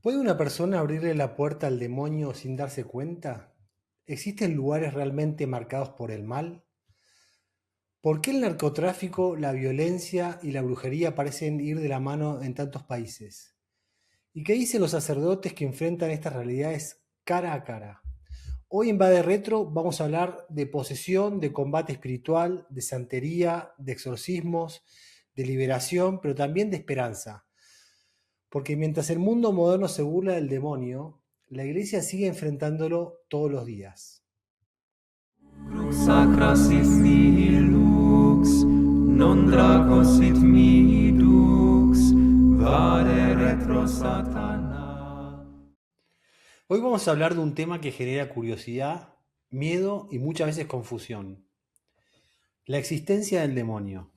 ¿Puede una persona abrirle la puerta al demonio sin darse cuenta? ¿Existen lugares realmente marcados por el mal? ¿Por qué el narcotráfico, la violencia y la brujería parecen ir de la mano en tantos países? ¿Y qué dicen los sacerdotes que enfrentan estas realidades cara a cara? Hoy en Bade Retro vamos a hablar de posesión, de combate espiritual, de santería, de exorcismos, de liberación, pero también de esperanza. Porque mientras el mundo moderno se burla del demonio, la iglesia sigue enfrentándolo todos los días. Crux sacra sit mihi lux, non draco sit mihi dux, vade retro Satana. Hoy vamos a hablar de un tema que genera curiosidad, miedo y muchas veces confusión. La existencia del demonio,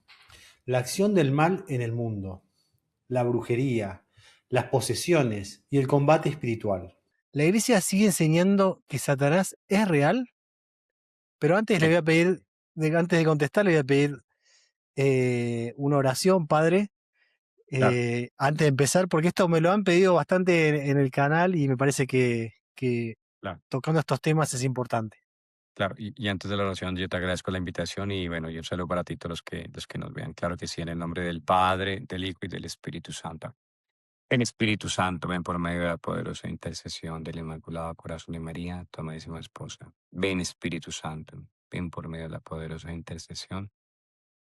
la acción del mal en el mundo, la brujería, las posesiones y el combate espiritual. La iglesia sigue enseñando que Satanás es real, pero antes le Sí, voy a pedir, antes de contestar, le voy a pedir una oración, Padre, claro, antes de empezar, porque esto me lo han pedido bastante en el canal y me parece que claro, tocando estos temas es importante. claro. Y antes de la oración, yo te agradezco la invitación y bueno, y un saludo para ti, todos los que nos vean. Claro que sí, en el nombre del Padre, del Hijo y del Espíritu Santo. El Espíritu Santo, ven por medio de la poderosa intercesión del Inmaculado Corazón de María, tu amadísima esposa. Ven, Espíritu Santo, ven por medio de la poderosa intercesión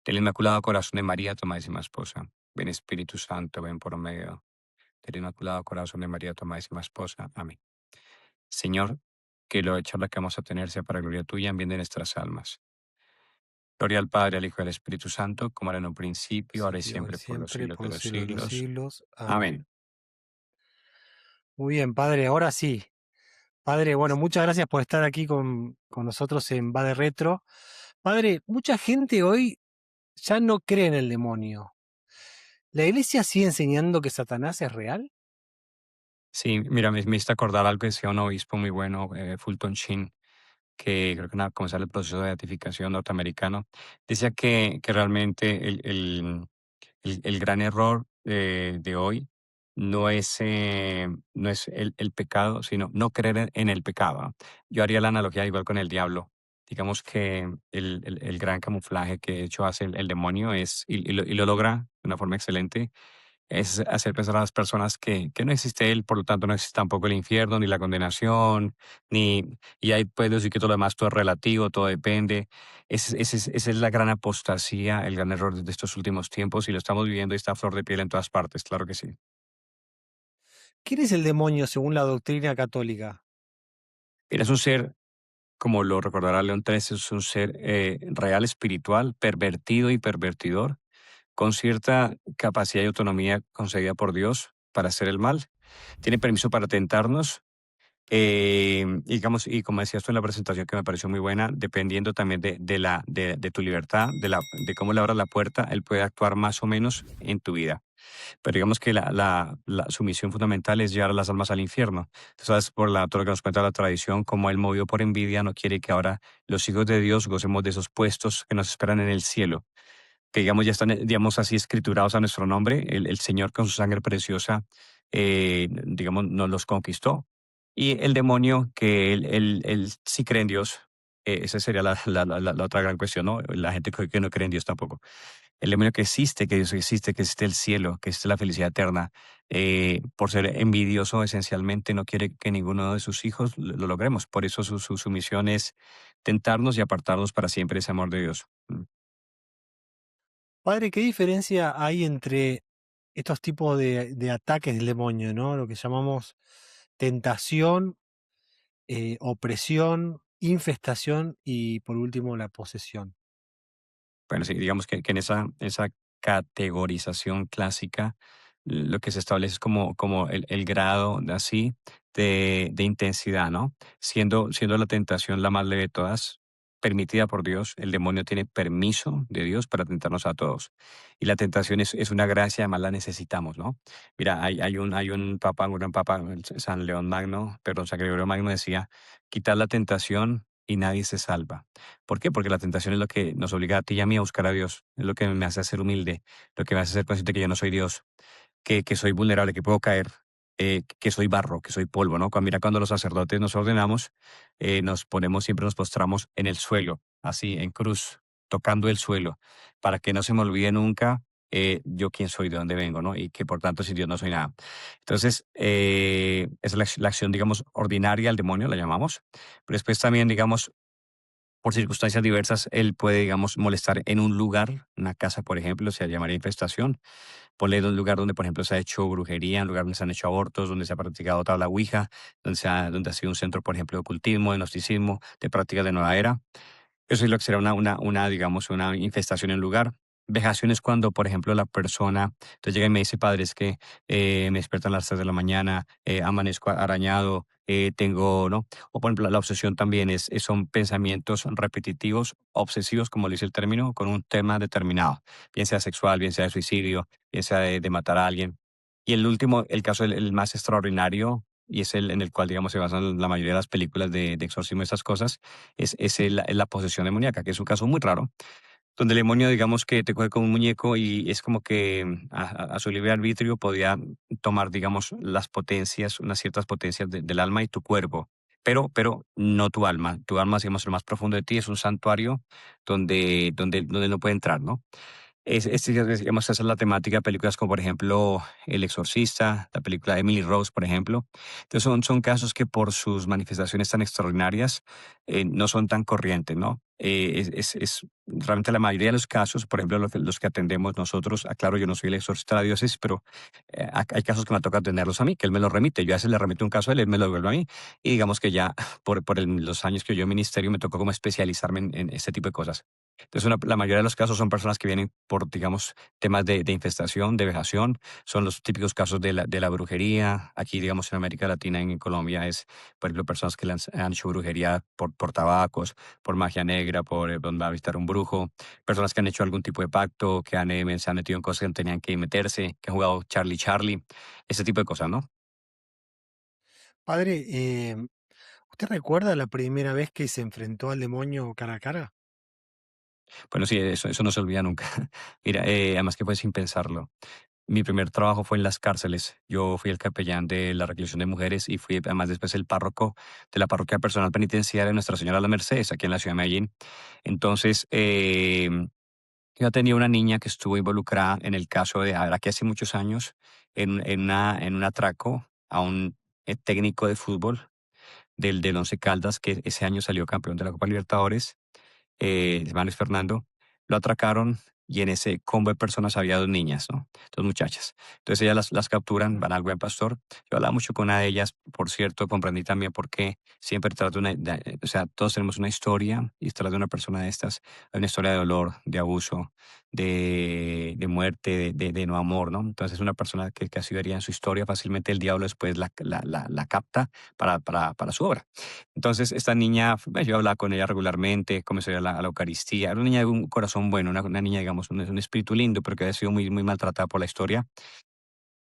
del Inmaculado Corazón de María, tu amadísima esposa. Ven, Espíritu Santo, ven por medio del Inmaculado Corazón de María, tu amadísima esposa. Amén. Señor, que la charla que vamos a tener sea para gloria tuya en bien de nuestras almas. Gloria al Padre, al Hijo y al Espíritu Santo, como era en un principio, ahora y Principio, ahora y siempre, por los siempre, siglos por de los los siglos de los siglos. siglos. Amén. Amén. Muy bien, Padre, ahora sí. Padre, bueno, muchas gracias por estar aquí con nosotros en Va de Retro. Padre, mucha gente hoy ya no cree en el demonio. ¿La iglesia sigue enseñando que Satanás es real? Sí, mira, me hizo acordar algo que decía un obispo muy bueno, Fulton Sheen, que creo que nada, comenzar el proceso de beatificación norteamericano. Decía que realmente el gran error de hoy no es el pecado, sino no creer en el pecado, ¿no? Yo haría la analogía igual con el diablo. Digamos que el gran camuflaje que de hecho hace el demonio es, y lo logra de una forma excelente, es hacer pensar a las personas que no existe él, por lo tanto no existe tampoco el infierno, ni la condenación, y ahí puedes decir que todo lo demás todo es relativo, todo depende. Esa es la gran apostasía, el gran error de estos últimos tiempos, y lo estamos viviendo y está a flor de piel en todas partes, claro que sí. ¿Quién es el demonio según la doctrina católica? Mira, es un ser, como lo recordará León XIII, es un ser real espiritual, pervertido y pervertidor, con cierta capacidad y autonomía concedida por Dios para hacer el mal. Tiene permiso para tentarnos. Y digamos, y como decías tú en la presentación, que me pareció muy buena, dependiendo también de tu libertad, de cómo le abras la puerta, él puede actuar más o menos en tu vida. Pero digamos que su misión fundamental es llevar a las almas al infierno. Tú sabes, por todo lo que nos cuenta la tradición, como él movido por envidia, no quiere que ahora los hijos de Dios gocemos de esos puestos que nos esperan en el cielo, que digamos ya están, digamos así, escriturados a nuestro nombre. El Señor con su sangre preciosa, digamos, nos los conquistó. Y el demonio, que él sí cree en Dios, esa sería la otra gran cuestión, ¿no? La gente que no cree en Dios tampoco. El demonio que existe, que Dios existe, que existe el cielo, que existe la felicidad eterna, por ser envidioso esencialmente no quiere que ninguno de sus hijos lo logremos. Por eso su misión es tentarnos y apartarnos para siempre de ese amor de Dios. Padre, ¿qué diferencia hay entre estos tipos de ataques del demonio, ¿no? Lo que llamamos tentación, opresión, infestación y por último la posesión. Bueno, sí, digamos que en esa categorización clásica, lo que se establece es como el grado de así de intensidad, ¿no? Siendo la tentación la más leve de todas, permitida por Dios, el demonio tiene permiso de Dios para tentarnos a todos. Y la tentación es una gracia, además la necesitamos, ¿no? Mira, hay un papa, un gran papa, San León Magno, perdón, San Gregorio Magno decía, quitar la tentación y nadie se salva. ¿Por qué? Porque la tentación es lo que nos obliga a ti y a mí a buscar a Dios. Es lo que me hace ser humilde, lo que me hace ser consciente que yo no soy Dios, que soy vulnerable, que puedo caer. que soy barro, que soy polvo, ¿no? Mira, cuando los sacerdotes nos ordenamos, nos ponemos, siempre nos postramos en el suelo, así, en cruz, tocando el suelo, para que no se me olvide nunca yo quién soy, de dónde vengo, ¿no? Y que por tanto sin Dios no soy nada. Entonces, esa es la acción, digamos, ordinaria al demonio, la llamamos. Pero después también, digamos, por circunstancias diversas, él puede, digamos, molestar en un lugar, una casa, por ejemplo, se llamaría infestación. Ponle en un lugar donde, por ejemplo, se ha hecho brujería, un lugar donde se han hecho abortos, donde se ha practicado tabla ouija, donde ha sido un centro, por ejemplo, de ocultismo, de gnosticismo, de prácticas de nueva era. Eso es lo que será digamos, una infestación en el lugar. Vejación es cuando, por ejemplo, la persona, entonces llega y me dice, padre, es que me despiertan a las 3 de la mañana, amanezco arañado, tengo, ¿no? O por ejemplo, la obsesión también son pensamientos repetitivos, obsesivos, como le dice el término, con un tema determinado, bien sea sexual, bien sea de suicidio, bien sea de matar a alguien. Y el último, el caso, el más extraordinario, y es el en el cual, digamos, se basan la mayoría de las películas de exorcismo y estas cosas, es la posesión demoníaca, que es un caso muy raro, donde el demonio, digamos, que te coge como un muñeco y es como que a su libre arbitrio podía tomar, digamos, las potencias, unas ciertas potencias del alma y tu cuerpo. Pero no tu alma. Tu alma, digamos, lo más profundo de ti es un santuario donde no puede entrar, ¿no? Digamos, esa es la temática de películas como, por ejemplo, El Exorcista, la película de Emily Rose, por ejemplo. Entonces, son casos que por sus manifestaciones tan extraordinarias no son tan corrientes, ¿no? Realmente la mayoría de los casos, por ejemplo, los que atendemos nosotros, aclaro, yo no soy el exorcista de la diócesis, pero hay casos que me toca atenderlos a mí, que él me los remite. Yo a veces le remito un caso a él me lo devuelve a mí. Y digamos que ya los años que yo en ministerio me tocó como especializarme en este tipo de cosas. Entonces, la mayoría de los casos son personas que vienen por, digamos, temas de infestación, de vejación. Son los típicos casos de la brujería. Aquí, digamos, en América Latina, en Colombia, por ejemplo, personas que han hecho brujería por tabacos, por magia negra, donde va a visitar un brujo. Personas que han hecho algún tipo de pacto, se han metido en cosas que no tenían que meterse, que han jugado Charlie Charlie, ese tipo de cosas, ¿no? Padre, ¿usted recuerda la primera vez que se enfrentó al demonio cara a cara? Bueno, sí, eso no se olvida nunca. Mira, además que fue sin pensarlo. Mi primer trabajo fue en las cárceles. Yo fui el capellán de la reclusión de mujeres y fui además después el párroco de la parroquia personal penitenciaria de Nuestra Señora de las Mercedes, aquí en la ciudad de Medellín. Entonces, yo tenía una niña que estuvo involucrada en el caso de, ahora que hace muchos años, en un atraco a un técnico de fútbol del Once Caldas, que ese año salió campeón de la Copa Libertadores, hermano Fernando, lo atracaron y en ese combo de personas había dos niñas, ¿no? Dos muchachas. Entonces ellas las capturan, van al Buen Pastor. Yo hablaba mucho con una de ellas, por cierto, comprendí también por qué siempre trato o sea, todos tenemos una historia y tras de una persona de estas hay una historia de dolor, de abuso, de muerte, de no amor, ¿no? Entonces una persona que así vería en su historia, fácilmente el diablo después la capta para su obra. Entonces, esta niña, yo hablaba con ella regularmente, comenzó a ir a la Eucaristía. Era una niña de un corazón bueno, una niña, digamos, un espíritu lindo, pero que había sido muy, muy maltratada por la historia.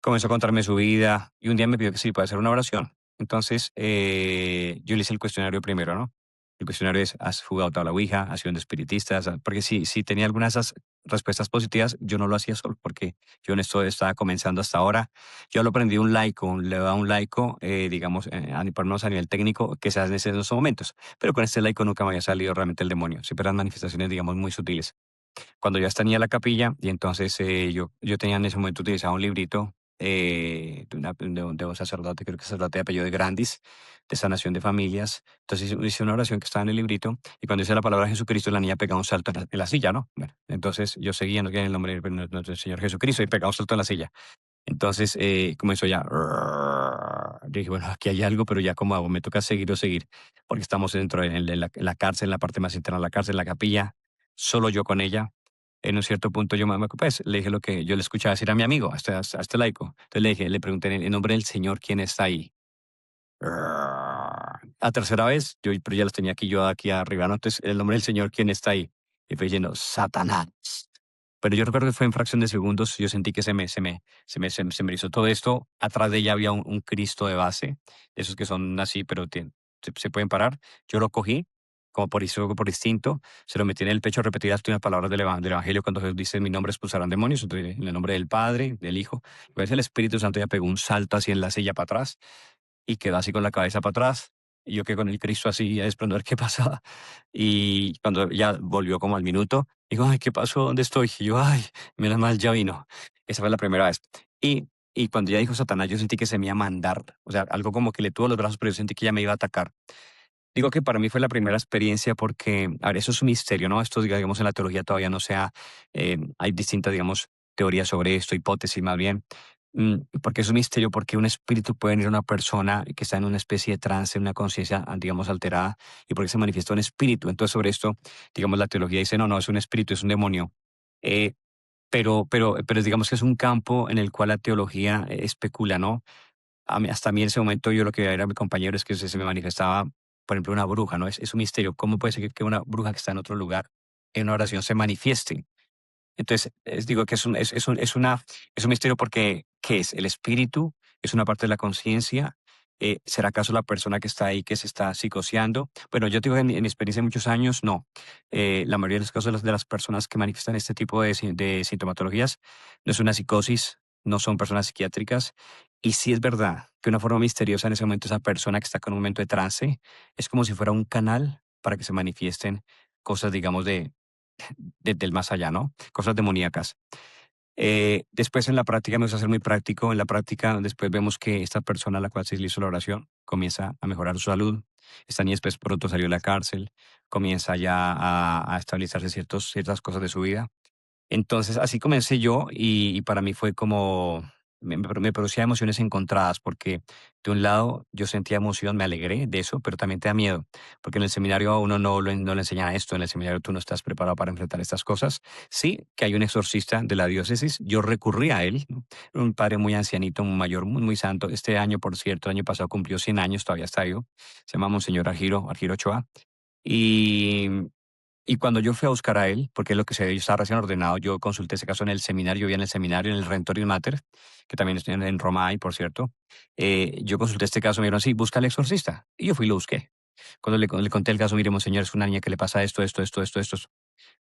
Comenzó a contarme su vida y un día me pidió que sí, puede hacer una oración. Entonces, yo le hice el cuestionario primero, ¿no? El cuestionario es, ¿has jugado tabla Ouija? ¿Has sido de espiritistas? Porque si tenía algunas de esas respuestas positivas, yo no lo hacía solo, porque yo en esto estaba comenzando hasta ahora. Yo lo aprendí un laico, le da un laico, digamos, por lo menos a nivel técnico, que se hace en esos momentos. Pero con este laico nunca me había salido realmente el demonio. Siempre eran manifestaciones, digamos, muy sutiles. Cuando ya tenía la capilla, y entonces yo tenía en ese momento utilizado un librito de un sacerdote, creo que sacerdote de apellido de Grandis, de sanación de familias. Entonces hice una oración que estaba en el librito, y cuando hice la palabra Jesucristo, la niña pegaba un salto en la silla, ¿no? Bueno, entonces yo seguía, no en el nombre de nuestro Señor Jesucristo, y pegaba un salto en la silla. Entonces comenzó ya. Yo dije, bueno, aquí hay algo, pero ya cómo hago, me toca seguir o seguir, porque estamos dentro de la cárcel, en la parte más interna de la cárcel, en la capilla, solo yo con ella. En un cierto punto yo pues, le dije lo que yo le escuchaba decir a mi amigo, a este laico. Entonces le pregunté en nombre del Señor quién está ahí. A tercera vez, pero ya los tenía aquí arriba, ¿no? Entonces, el nombre del Señor quién está ahí. Y fue diciendo, Satanás. Pero yo recuerdo que fue en fracción de segundos, yo sentí que se me hizo todo esto. Atrás de ella había un Cristo de base, esos que son así, pero se pueden parar. Yo lo cogí como por eso, por instinto, se lo metí en el pecho a repetir las últimas palabras del Evangelio cuando Jesús dice, en mi nombre expulsarán demonios, entonces en el nombre del Padre, del Hijo, y pues el Espíritu Santo ya pegó un salto así en la silla para atrás y quedó así con la cabeza para atrás. Y yo que con el Cristo así a desprender qué pasaba. Y cuando ya volvió como al minuto, digo, ay, ¿qué pasó? ¿Dónde estoy? Y yo, ay, menos mal ya vino. Esa fue la primera vez. Y cuando ya dijo Satanás, yo sentí que se me iba a mandar. O sea, algo como que le tuvo los brazos, pero yo sentí que ya me iba a atacar. Digo que para mí fue la primera experiencia porque, a ver, eso es un misterio, ¿no? Esto, digamos, en la teología todavía no sea, hay distintas, digamos, teorías sobre esto, hipótesis más bien, porque es un misterio porque un espíritu puede venir a una persona que está en una especie de trance, una conciencia, digamos, alterada, y porque se manifiesta un espíritu. Entonces, sobre esto, digamos, la teología dice, no, no, es un espíritu, es un demonio. Eh, pero digamos que es un campo en el cual la teología especula, ¿no? Hasta a mí en ese momento yo lo que veía era a mi compañero es que se me manifestaba, por ejemplo, una bruja, ¿no? Es un misterio. ¿Cómo puede ser que una bruja que está en otro lugar, en una oración, se manifieste? Entonces, digo que es un misterio porque, ¿qué es? El espíritu es una parte de la conciencia. ¿Será acaso la persona que está ahí que se está psicoseando? Bueno, yo digo que en mi experiencia de muchos años, no. La mayoría de los casos de las personas que manifiestan este tipo de sintomatologías no es una psicosis, no son personas psiquiátricas. Y sí es verdad que una forma misteriosa en ese momento, esa persona que está con un momento de trance, es como si fuera un canal para que se manifiesten cosas, digamos, del más allá, ¿no? Cosas demoníacas. Después en la práctica me gusta ser muy práctico. En la práctica después vemos que esta persona a la cual se le hizo la oración comienza a mejorar su salud. Esta niña después pronto salió de la cárcel, comienza ya a estabilizarse ciertas cosas de su vida. Entonces, así comencé yo y para mí fue como, me producía emociones encontradas porque de un lado yo sentía emoción, me alegré de eso, pero también te da miedo, porque en el seminario a uno no le enseñan esto, en el seminario tú no estás preparado para enfrentar estas cosas. Sí, que hay un exorcista de la diócesis, yo recurrí a él, ¿no? Un padre muy ancianito, un mayor, muy, muy santo. Este año, por cierto, el año pasado cumplió 100 años, todavía está vivo, se llama Monseñor Argiro Ochoa. Y y cuando yo fui a buscar a él, porque es lo que se ve, yo estaba recién ordenado, yo consulté ese caso en el seminario, yo vi en el seminario, en el Rentorio Mater, que también estoy en Roma hay, por cierto. Yo consulté este caso, me dijeron, sí, busca al exorcista. Y yo fui y lo busqué. Cuando le conté el caso, mire, monseñor, es una niña que le pasa esto, esto, esto, esto, esto.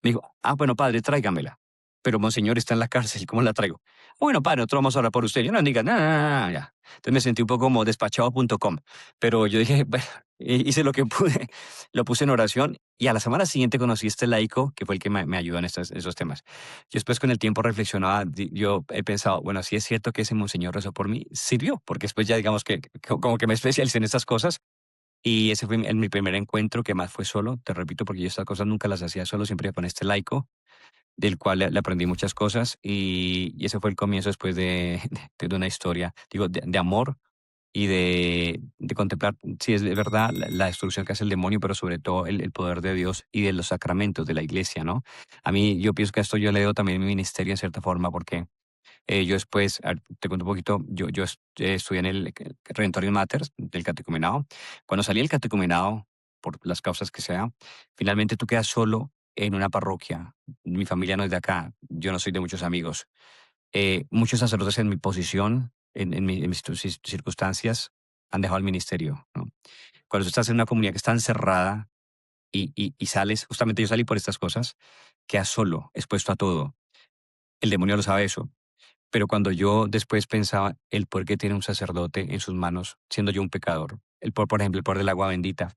Me dijo, bueno, padre, tráigamela. Pero monseñor está en la cárcel, ¿cómo la traigo? Bueno, padre, nosotros vamos a orar por usted. Yo no diga, nada, nada, ya. Entonces me sentí un poco como despachado.com. Pero yo dije, bueno, hice lo que pude, lo puse en oración y a la semana siguiente conocí a este laico que fue el que me ayudó en esos temas. Yo después con el tiempo reflexionaba, yo he pensado, bueno, si es cierto que ese monseñor rezó por mí, sirvió, porque después ya digamos que como que me especialicé en estas cosas y ese fue mi primer encuentro, que más fue solo, te repito, porque yo estas cosas nunca las hacía solo, siempre iba con este laico, del cual le aprendí muchas cosas y ese fue el comienzo después de una historia, digo, de amor y de contemplar, si es de verdad, la destrucción que hace el demonio, pero sobre todo el poder de Dios y de los sacramentos de la iglesia, ¿no? A mí, yo pienso que a esto yo le doy también mi ministerio en cierta forma, porque yo después, a ver, te cuento un poquito, yo estudié en el Redentorium Mater del catecumenado. Cuando salí del catecumenado, por las causas que sea, finalmente tú quedas solo en una parroquia. Mi familia no es de acá, yo no soy de muchos amigos. Muchos sacerdotes en mi posición, en mis circunstancias, han dejado el ministerio, ¿no? Cuando tú estás en una comunidad que está encerrada y sales, justamente yo salí por estas cosas, quedas solo, expuesto a todo. El demonio lo sabe eso. Pero cuando yo después pensaba el poder que tiene un sacerdote en sus manos, siendo yo un pecador, por ejemplo, el poder del agua bendita,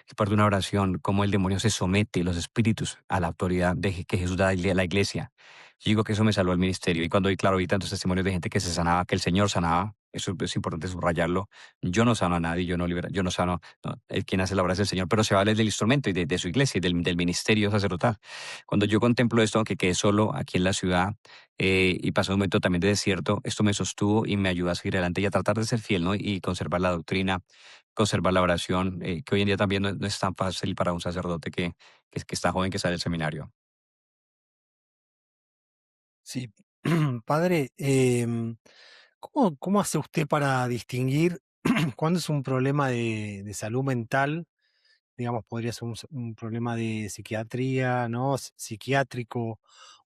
el poder de una oración, cómo el demonio se somete, los espíritus, a la autoridad que Jesús da a la iglesia. Yo digo que eso me salvó el ministerio. Y cuando hoy, claro, vi tantos testimonios de gente que se sanaba, que el Señor sanaba, eso es importante subrayarlo. Yo no sano a nadie, yo no sano, no, el quien hace la obra es el Señor, pero se vale del instrumento y de su iglesia y del ministerio sacerdotal. Cuando yo contemplo esto, aunque quedé solo aquí en la ciudad, y pasé un momento también de desierto, esto me sostuvo y me ayudó a seguir adelante y a tratar de ser fiel, ¿no? Y conservar la doctrina, conservar la oración, que hoy en día también no es tan fácil para un sacerdote que está joven, que sale del seminario. Sí, padre, ¿cómo hace usted para distinguir cuándo es un problema de salud mental? Digamos, podría ser un problema de psiquiatría, ¿no? Psiquiátrico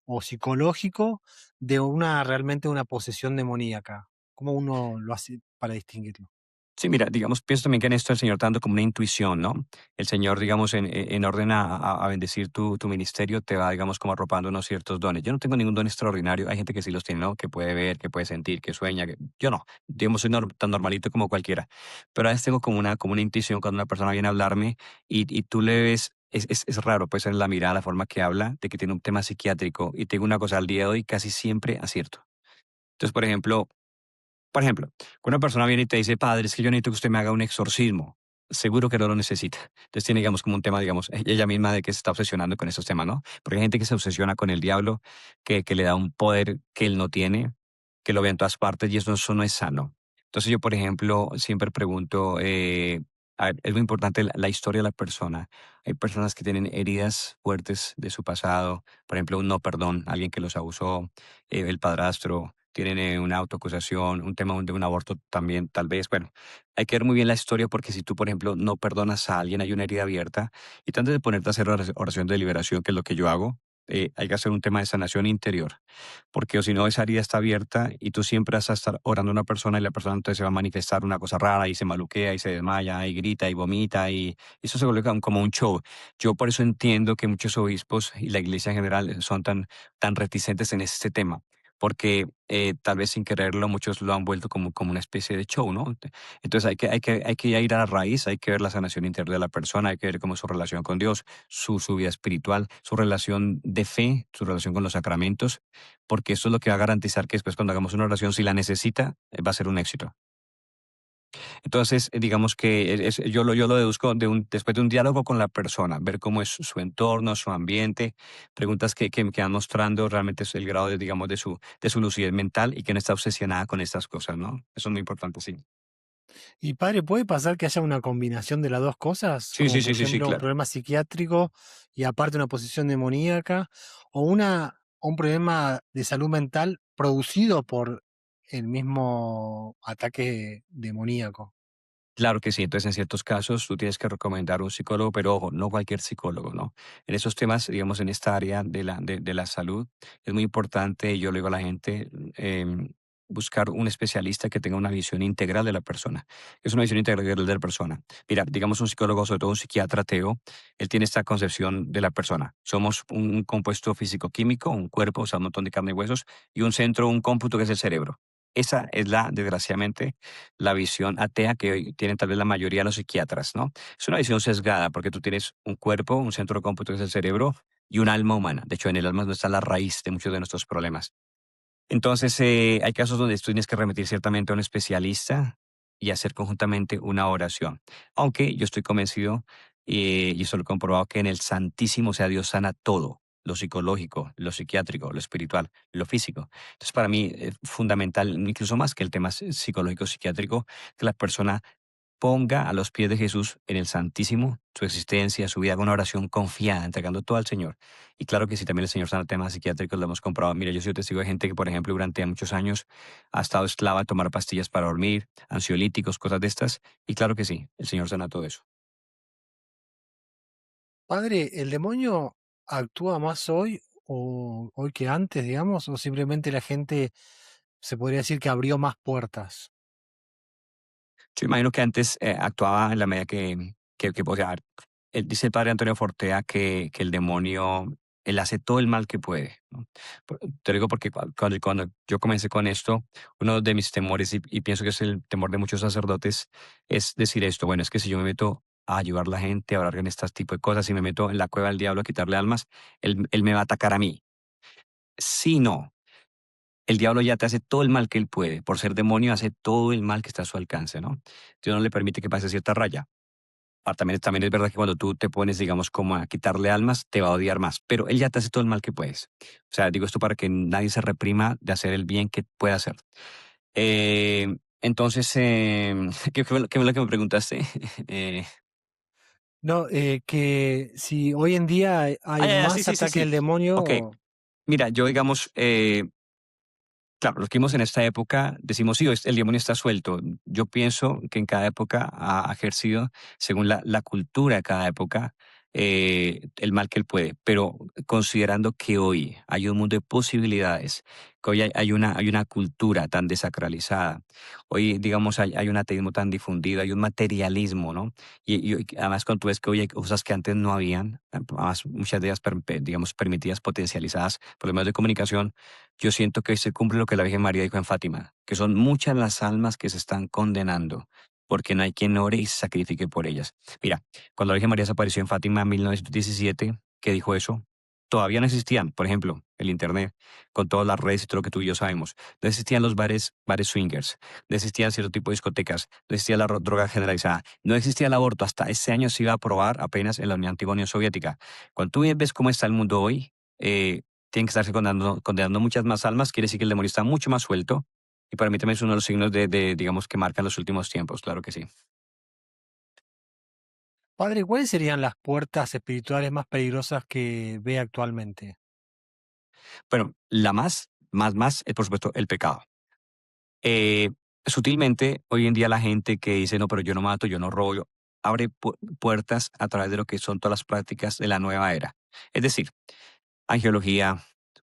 o psicológico, de realmente una posesión demoníaca. ¿Cómo uno lo hace para distinguirlo? Sí, mira, digamos, pienso también que en esto el Señor está dando como una intuición, ¿no? El Señor, digamos, en orden a bendecir tu ministerio, te va, digamos, como arropando unos ciertos dones. Yo no tengo ningún don extraordinario. Hay gente que sí los tiene, ¿no? Que puede ver, que puede sentir, que sueña. Yo no. Digamos, soy tan normalito como cualquiera. Pero a veces tengo como una intuición cuando una persona viene a hablarme y tú le ves. Es raro, pues, en la mirada, la forma que habla, de que tiene un tema psiquiátrico. Y tengo una cosa, al día de hoy casi siempre acierto. Entonces, por ejemplo, cuando una persona viene y te dice, padre, es que yo necesito que usted me haga un exorcismo, seguro que no lo necesita. Entonces tiene, digamos, como un tema, digamos, ella misma de que se está obsesionando con esos temas, ¿no? Porque hay gente que se obsesiona con el diablo, que le da un poder que él no tiene, que lo ve en todas partes y eso no es sano. Entonces yo, por ejemplo, siempre pregunto, a ver, es muy importante la historia de la persona. Hay personas que tienen heridas fuertes de su pasado, por ejemplo, un no perdón, alguien que los abusó, el padrastro, tienen una autoacusación, un tema de un aborto también, tal vez. Bueno, hay que ver muy bien la historia porque si tú, por ejemplo, no perdonas a alguien, hay una herida abierta, y tú antes de ponerte a hacer oración de liberación, que es lo que yo hago, hay que hacer un tema de sanación interior, porque o si no, esa herida está abierta y tú siempre vas a estar orando a una persona y la persona entonces se va a manifestar una cosa rara y se maluquea y se desmaya y grita y vomita y eso se vuelve como un show. Yo por eso entiendo que muchos obispos y la iglesia en general son tan reticentes en este tema porque tal vez sin quererlo muchos lo han vuelto como una especie de show, ¿no? Entonces hay que ir a la raíz, hay que ver la sanación interior de la persona, hay que ver cómo es su relación con Dios, su vida espiritual, su relación de fe, su relación con los sacramentos, porque eso es lo que va a garantizar que después cuando hagamos una oración, si la necesita, va a ser un éxito. Entonces, digamos que yo lo deduzco después de un diálogo con la persona, ver cómo es su entorno, su ambiente, preguntas que van mostrando realmente es el grado digamos, de su lucidez mental y que no está obsesionada con estas cosas, ¿no? Eso es muy importante, sí. Y padre, ¿puede pasar que haya una combinación de las dos cosas? Sí, Como sí, por sí, sí, sí, ejemplo un claro. problema psiquiátrico y aparte una posición demoníaca, o un problema de salud mental producido por el mismo ataque demoníaco. Claro que sí, entonces en ciertos casos tú tienes que recomendar un psicólogo, pero ojo, no cualquier psicólogo, ¿no? En esos temas, digamos, en esta área de la salud, es muy importante, y yo le digo a la gente, buscar un especialista que tenga una visión integral de la persona. Es una visión integral de la persona. Mira, digamos un psicólogo, sobre todo un psiquiatra ateo, él tiene esta concepción de la persona. Somos un compuesto físico-químico, un cuerpo, o sea, un montón de carne y huesos, y un centro, un cómputo que es el cerebro. Esa es desgraciadamente, la visión atea que hoy tienen tal vez la mayoría de los psiquiatras, ¿no? Es una visión sesgada porque tú tienes un cuerpo, un centro de cómputo que es el cerebro y un alma humana. De hecho, en el alma es donde está la raíz de muchos de nuestros problemas. Entonces, hay casos donde tú tienes que remitir ciertamente a un especialista y hacer conjuntamente una oración. Aunque yo estoy convencido, y eso lo he comprobado, que en el Santísimo, o sea, Dios sana todo, lo psicológico, lo psiquiátrico, lo espiritual, lo físico. Entonces, para mí es fundamental, incluso más que el tema psicológico, psiquiátrico, que la persona ponga a los pies de Jesús en el Santísimo su existencia, su vida, con una oración confiada, entregando todo al Señor. Y claro que sí, también el Señor sana temas psiquiátricos, lo hemos comprobado. Mira, yo soy testigo de gente que, por ejemplo, durante muchos años ha estado esclava de tomar pastillas para dormir, ansiolíticos, cosas de estas. Y claro que sí, el Señor sana todo eso. Padre, ¿el demonio actúa más hoy que antes, digamos, o simplemente la gente se podría decir que abrió más puertas? Yo imagino que antes actuaba en la medida o sea, dice el padre Antonio Fortea que el demonio, él hace todo el mal que puede, ¿no? Te digo porque cuando yo comencé con esto, uno de mis temores, y pienso que es el temor de muchos sacerdotes, es decir esto, bueno, es que si yo me meto a ayudar a la gente, a orar en este tipo de cosas, si me meto en la cueva del diablo a quitarle almas, él me va a atacar a mí. Sí, no. El diablo ya te hace todo el mal que él puede. Por ser demonio, hace todo el mal que está a su alcance, ¿no? Dios no le permite que pase cierta raya. También es verdad que cuando tú te pones, digamos, como a quitarle almas, te va a odiar más. Pero él ya te hace todo el mal que puedes. O sea, digo esto para que nadie se reprima de hacer el bien que pueda hacer. Entonces, ¿qué fue lo que me preguntaste? Eh, No, que si hoy en día hay ya, sí, más sí, sí, ataque sí. del Ok, demonio. mira, yo digamos, claro, los que vimos en esta época decimos, sí, el demonio está suelto. Yo pienso que en cada época ha ejercido, según la cultura de cada época, el mal que él puede, pero considerando que hoy hay un mundo de posibilidades, que hoy hay una cultura tan desacralizada, hoy, digamos, hay un ateísmo tan difundido, hay un materialismo, ¿no? Y además, cuando tú ves que hoy hay cosas que antes no habían, además, muchas de ellas, digamos, permitidas, potencializadas por los medios de comunicación, yo siento que hoy se cumple lo que la Virgen María dijo en Fátima, que son muchas las almas que se están condenando, porque no hay quien ore y se sacrifique por ellas. Mira, cuando la Virgen María se apareció en Fátima en 1917, ¿qué dijo eso? Todavía no existían, por ejemplo, el Internet, con todas las redes y todo lo que tú y yo sabemos. No existían los bares swingers, no existían cierto tipo de discotecas, no existía la droga generalizada, no existía el aborto. Hasta ese año se iba a aprobar apenas en la antigua Unión Soviética. Cuando tú ves cómo está el mundo hoy, tienen que estarse condenando muchas más almas, quiere decir que el demonio está mucho más suelto. Y para mí también es uno de los signos digamos, que marcan los últimos tiempos, claro que sí. Padre, ¿cuáles serían las puertas espirituales más peligrosas que ve actualmente? Bueno, la más es por supuesto el pecado. Eh, Sutilmente, hoy en día la gente que dice, no, pero yo no mato, yo no robo, abre puertas a través de lo que son todas las prácticas de la nueva era. Es decir, angiología,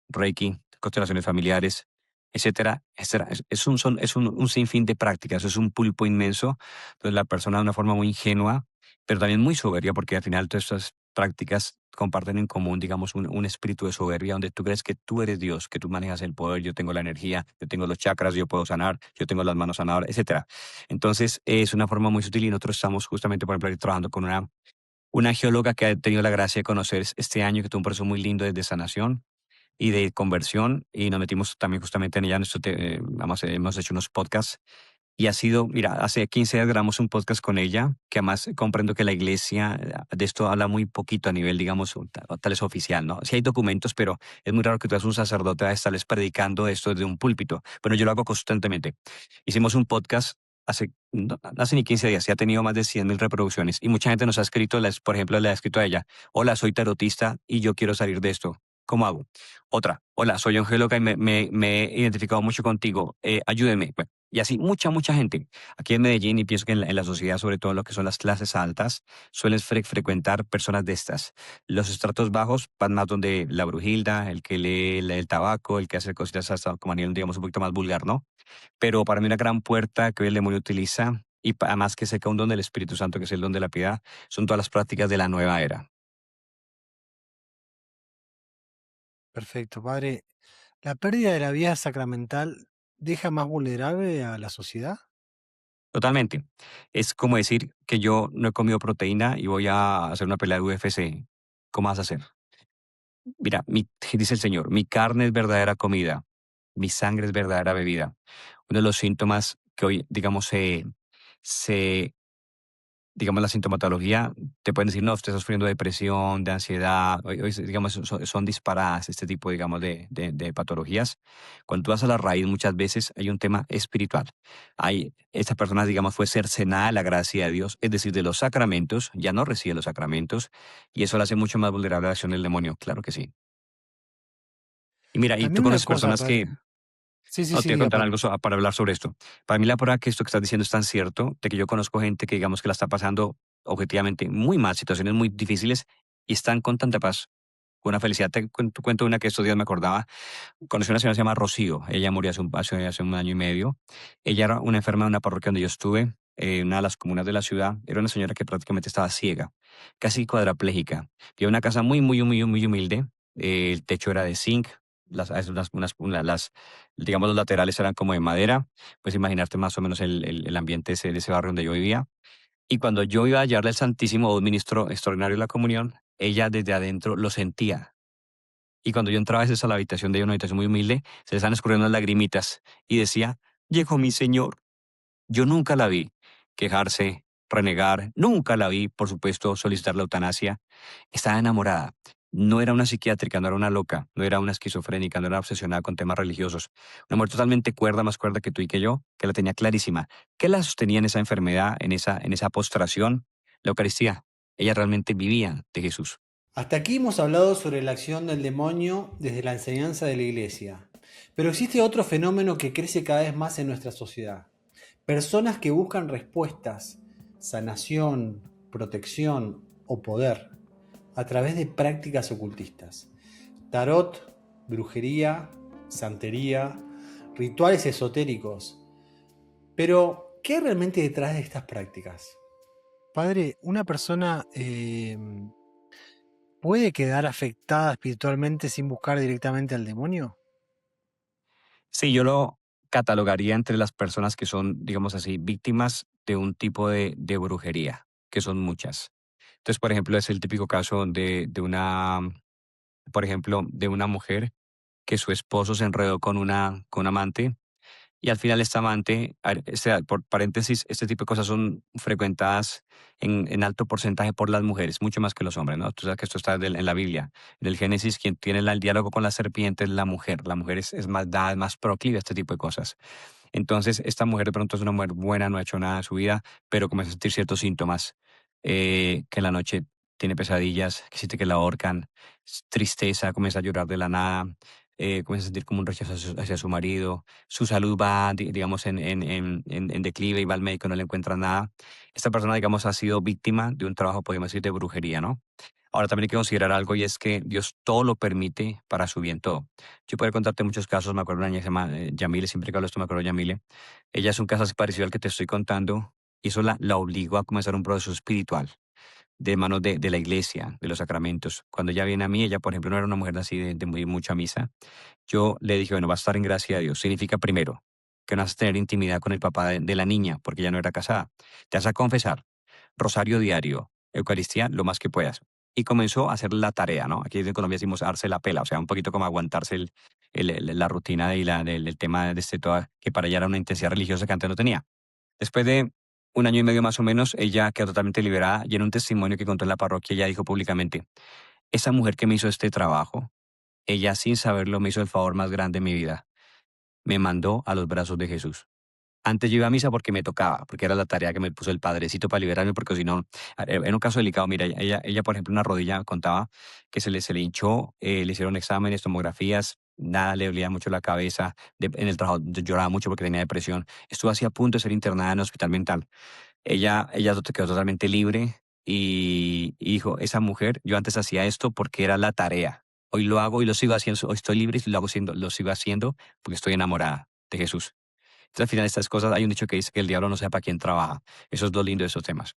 Reiki, constelaciones familiares, etcétera, etcétera. Es un sinfín de prácticas, es un pulpo inmenso. Entonces la persona de una forma muy ingenua, pero también muy soberbia, porque al final todas estas prácticas comparten en común, digamos, un espíritu de soberbia donde tú crees que tú eres Dios, que tú manejas el poder, yo tengo la energía, yo tengo los chakras, yo puedo sanar, yo tengo las manos sanadoras, etcétera. Entonces es una forma muy sutil y nosotros estamos justamente, por ejemplo, ahí trabajando con una geóloga que ha tenido la gracia de conocer este año, que tuvo un proceso muy lindo de sanación y de conversión, y nos metimos también justamente en ella. Hemos hecho unos podcasts y ha sido, mira, hace 15 días grabamos un podcast con ella, que además comprendo que la iglesia de esto habla muy poquito a nivel, digamos, tal vez oficial, ¿no? Sí hay documentos, pero es muy raro que tú seas un sacerdote a estarles predicando esto desde un púlpito. Bueno, yo lo hago constantemente. Hicimos un podcast hace ni 15 días, y ha tenido más de 100,000 reproducciones, y mucha gente nos ha escrito, por ejemplo, le ha escrito a ella: hola, soy tarotista y yo quiero salir de esto. ¿Cómo hago? Otra: hola, soy angélica y me he identificado mucho contigo. Ayúdeme. Bueno, y así mucha gente. Aquí en Medellín, y pienso que en la sociedad, sobre todo en lo que son las clases altas, suelen frecuentar personas de estas. Los estratos bajos van más donde la brujilda, el que lee el tabaco, el que hace cositas hasta como a nivel, digamos, un poquito más vulgar, ¿no? Pero para mí una gran puerta que hoy el demonio utiliza, y además que seca un don del Espíritu Santo, que es el don de la piedad, son todas las prácticas de la nueva era. Perfecto, Padre. ¿La pérdida de la vida sacramental deja más vulnerable a la sociedad? Totalmente. Es como decir que yo no he comido proteína y voy a hacer una pelea de UFC. ¿Cómo vas a hacer? Mira, dice el Señor, mi carne es verdadera comida, mi sangre es verdadera bebida. Uno de los síntomas que hoy, digamos, se digamos, la sintomatología, te pueden decir, no, usted está sufriendo de depresión, de ansiedad, hoy, digamos, son disparadas este tipo, digamos, de patologías. Cuando tú vas a la raíz, muchas veces hay un tema espiritual. Esta persona, digamos, fue cercenada de la gracia de Dios, es decir, de los sacramentos, ya no recibe los sacramentos, y eso la hace mucho más vulnerable a la acción del demonio, claro que sí. Y mira, y tú También una conoces cosa, personas Padre. que, Sí, sí, no, sí, te voy a diga, contar Padre. algo para hablar sobre esto. Para mí la prueba que esto que estás diciendo es tan cierto, de que yo conozco gente que digamos que la está pasando objetivamente muy mal, situaciones muy difíciles, y están con tanta paz, con una felicidad. Te cuento una que estos días me acordaba. Conocí una señora que se llama Rocío. Ella murió hace un año y medio. Ella era una enferma de una parroquia donde yo estuve, una de las comunas de la ciudad. Era una señora que prácticamente estaba ciega, casi cuadraplégica. Vivía en una casa muy humilde. El techo era de zinc. Digamos, los laterales eran como de madera. Pues imaginarte más o menos el ambiente de ese barrio donde yo vivía. Y cuando yo iba a llevarle al Santísimo, un ministro extraordinario de la comunión, ella desde adentro lo sentía. Y cuando yo entraba a veces a la habitación de ella, una habitación muy humilde, se le estaban escurriendo las lagrimitas y decía: llegó mi Señor. Yo nunca la vi quejarse, renegar, nunca la vi, por supuesto, solicitar la eutanasia. Estaba enamorada. No era una psiquiátrica, no era una loca, no era una esquizofrénica, no era obsesionada con temas religiosos. Una mujer totalmente cuerda, más cuerda que tú y que yo, que la tenía clarísima. ¿Qué la sostenía en esa enfermedad, en esa postración? La Eucaristía. Ella realmente vivía de Jesús. Hasta aquí hemos hablado sobre la acción del demonio desde la enseñanza de la Iglesia. Pero existe otro fenómeno que crece cada vez más en nuestra sociedad. Personas que buscan respuestas, sanación, protección o poder a través de prácticas ocultistas. Tarot, brujería, santería, rituales esotéricos. Pero, ¿qué hay realmente detrás de estas prácticas? Padre, ¿una persona puede quedar afectada espiritualmente sin buscar directamente al demonio? Sí, yo lo catalogaría entre las personas que son, digamos así, víctimas de un tipo de brujería, que son muchas. Entonces, por ejemplo, es el típico caso de una, por ejemplo, de una mujer que su esposo se enredó con un amante y al final esta amante, o sea, por paréntesis, este tipo de cosas son frecuentadas en alto porcentaje por las mujeres, mucho más que los hombres, ¿no? Tú sabes que esto está en la Biblia. En el Génesis, quien tiene el diálogo con la serpiente es la mujer. La mujer es más dada, es más proclive a este tipo de cosas. Entonces, esta mujer de pronto es una mujer buena, no ha hecho nada en su vida, pero comienza a sentir ciertos síntomas, que en la noche tiene pesadillas, que siente que la ahorcan, tristeza, comienza a llorar de la nada, comienza a sentir como un rechazo hacia su marido, su salud va, digamos, en declive y va al médico y no le encuentra nada. Esta persona, digamos, ha sido víctima de un trabajo, podemos decir, de brujería, ¿no? Ahora también hay que considerar algo y es que Dios todo lo permite para su bien todo. Yo puedo contarte muchos casos, me acuerdo de una niña que se llama Yamile, siempre que hablo de esto me acuerdo de Yamile. Ella es un caso así parecido al que te estoy contando y eso la obligó a comenzar un proceso espiritual de manos de la iglesia, de los sacramentos. Cuando ella viene a mí, ella, por ejemplo, no era una mujer así de muy mucha misa. Yo le dije, bueno, va a estar en gracia de Dios. Significa primero que no vas a tener intimidad con el papá de la niña, porque ella no era casada. Te vas a confesar, rosario diario, Eucaristía, lo más que puedas. Y comenzó a hacer la tarea, ¿no? Aquí en Colombia decimos darse la pela, o sea, un poquito como aguantarse la rutina del tema de este todo, que para ella era una intensidad religiosa que antes no tenía. Después de un año y medio más o menos, ella quedó totalmente liberada y en un testimonio que contó en la parroquia, ella dijo públicamente, esa mujer que me hizo este trabajo, ella sin saberlo me hizo el favor más grande de mi vida. Me mandó a los brazos de Jesús. Antes yo iba a misa porque me tocaba, porque era la tarea que me puso el padrecito para liberarme, porque si no, en un caso delicado, mira, ella, por ejemplo, una rodilla contaba que se le hinchó, le hicieron exámenes, tomografías, nada, le dolía mucho la cabeza, en el trabajo lloraba mucho porque tenía depresión, estuvo así a punto de ser internada en el hospital mental. Ella quedó totalmente libre y dijo, esa mujer, yo antes hacía esto porque era la tarea. Hoy lo hago y lo sigo haciendo, hoy estoy libre y lo sigo haciendo porque estoy enamorada de Jesús. Entonces, al final, estas cosas, hay un dicho que dice que el diablo no sabe para quién trabaja. Eso es lo lindo de esos temas.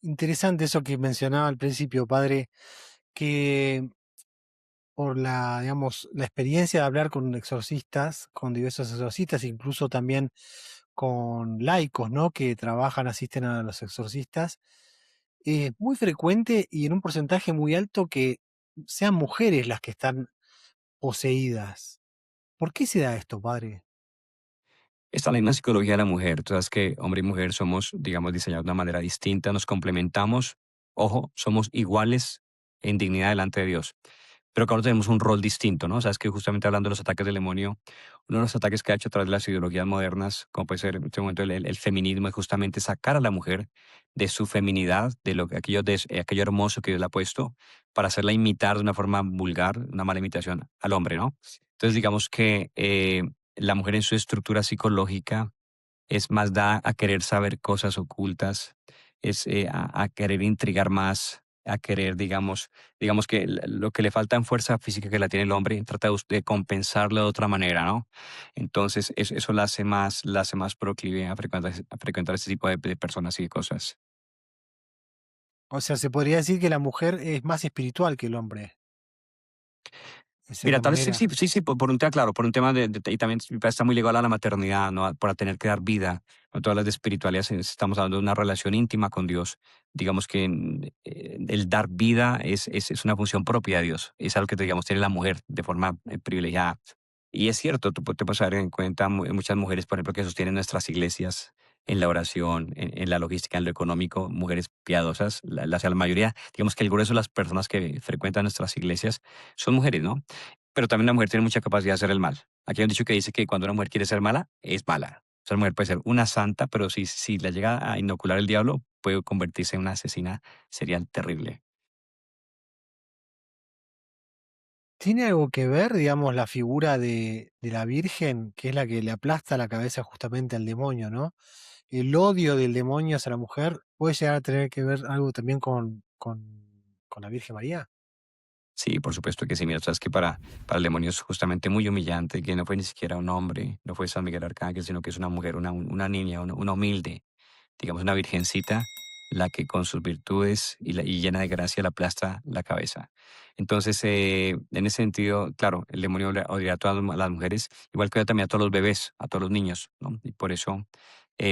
Interesante eso que mencionaba al principio, padre, que por la, digamos, la experiencia de hablar con exorcistas, con diversos exorcistas, incluso también con laicos, ¿no? Que trabajan, asisten a los exorcistas, es muy frecuente y en un porcentaje muy alto que sean mujeres las que están poseídas. ¿Por qué se da esto, padre? Está la misma psicología de la mujer. Tú sabes que hombre y mujer somos, digamos, diseñados de una manera distinta, nos complementamos. Ojo, somos iguales en dignidad delante de Dios. Pero claro, tenemos un rol distinto, ¿no? Sabes que justamente hablando de los ataques del demonio, uno de los ataques que ha hecho a través de las ideologías modernas, como puede ser en este momento el feminismo, es justamente sacar a la mujer de su feminidad, de aquello hermoso que Dios le ha puesto, para hacerla imitar de una forma vulgar, una mala imitación al hombre, ¿no? Entonces, digamos que la mujer en su estructura psicológica es más dada a querer saber cosas ocultas, es a querer intrigar más, a querer, digamos que lo que le falta en fuerza física que la tiene el hombre, trata de compensarlo de otra manera, ¿no? Entonces, eso la hace más proclive a frecuentar este tipo de personas y de cosas. O sea, se podría decir que la mujer es más espiritual que el hombre, en Mira, cierta tal vez sí, sí, manera. sí, sí, por un tema, claro, por un tema y también está muy ligado a la maternidad, ¿no? Para tener que dar vida. Cuando tú hablas de espiritualidad, estamos hablando de una relación íntima con Dios. Digamos que el dar vida es una función propia de Dios. Es algo que, digamos, tiene la mujer de forma privilegiada. Y es cierto, te puedes dar en cuenta muchas mujeres, por ejemplo, que sostienen nuestras iglesias en la oración, en la logística, en lo económico, mujeres piadosas. La mayoría, digamos que el grueso de las personas que frecuentan nuestras iglesias son mujeres, ¿no? Pero también la mujer tiene mucha capacidad de hacer el mal. Aquí hay un dicho que dice que cuando una mujer quiere ser mala, es mala. O sea, la mujer puede ser una santa, pero si la llega a inocular el diablo, puede convertirse en una asesina serial terrible. ¿Tiene algo que ver, digamos, la figura de la Virgen, que es la que le aplasta la cabeza justamente al demonio, ¿no? El odio del demonio hacia la mujer puede llegar a tener que ver algo también con con la Virgen María? Sí, por supuesto que sí. Mira, sabes que para el demonio es justamente muy humillante que no fue ni siquiera un hombre, no fue San Miguel Arcángel, sino que es una mujer, una niña, una humilde, digamos, una virgencita, la que con sus virtudes y llena de gracia le aplasta la cabeza. Entonces, en ese sentido, claro, el demonio odia a todas las mujeres, igual que odia también a todos los bebés, a todos los niños, ¿no? Y por eso,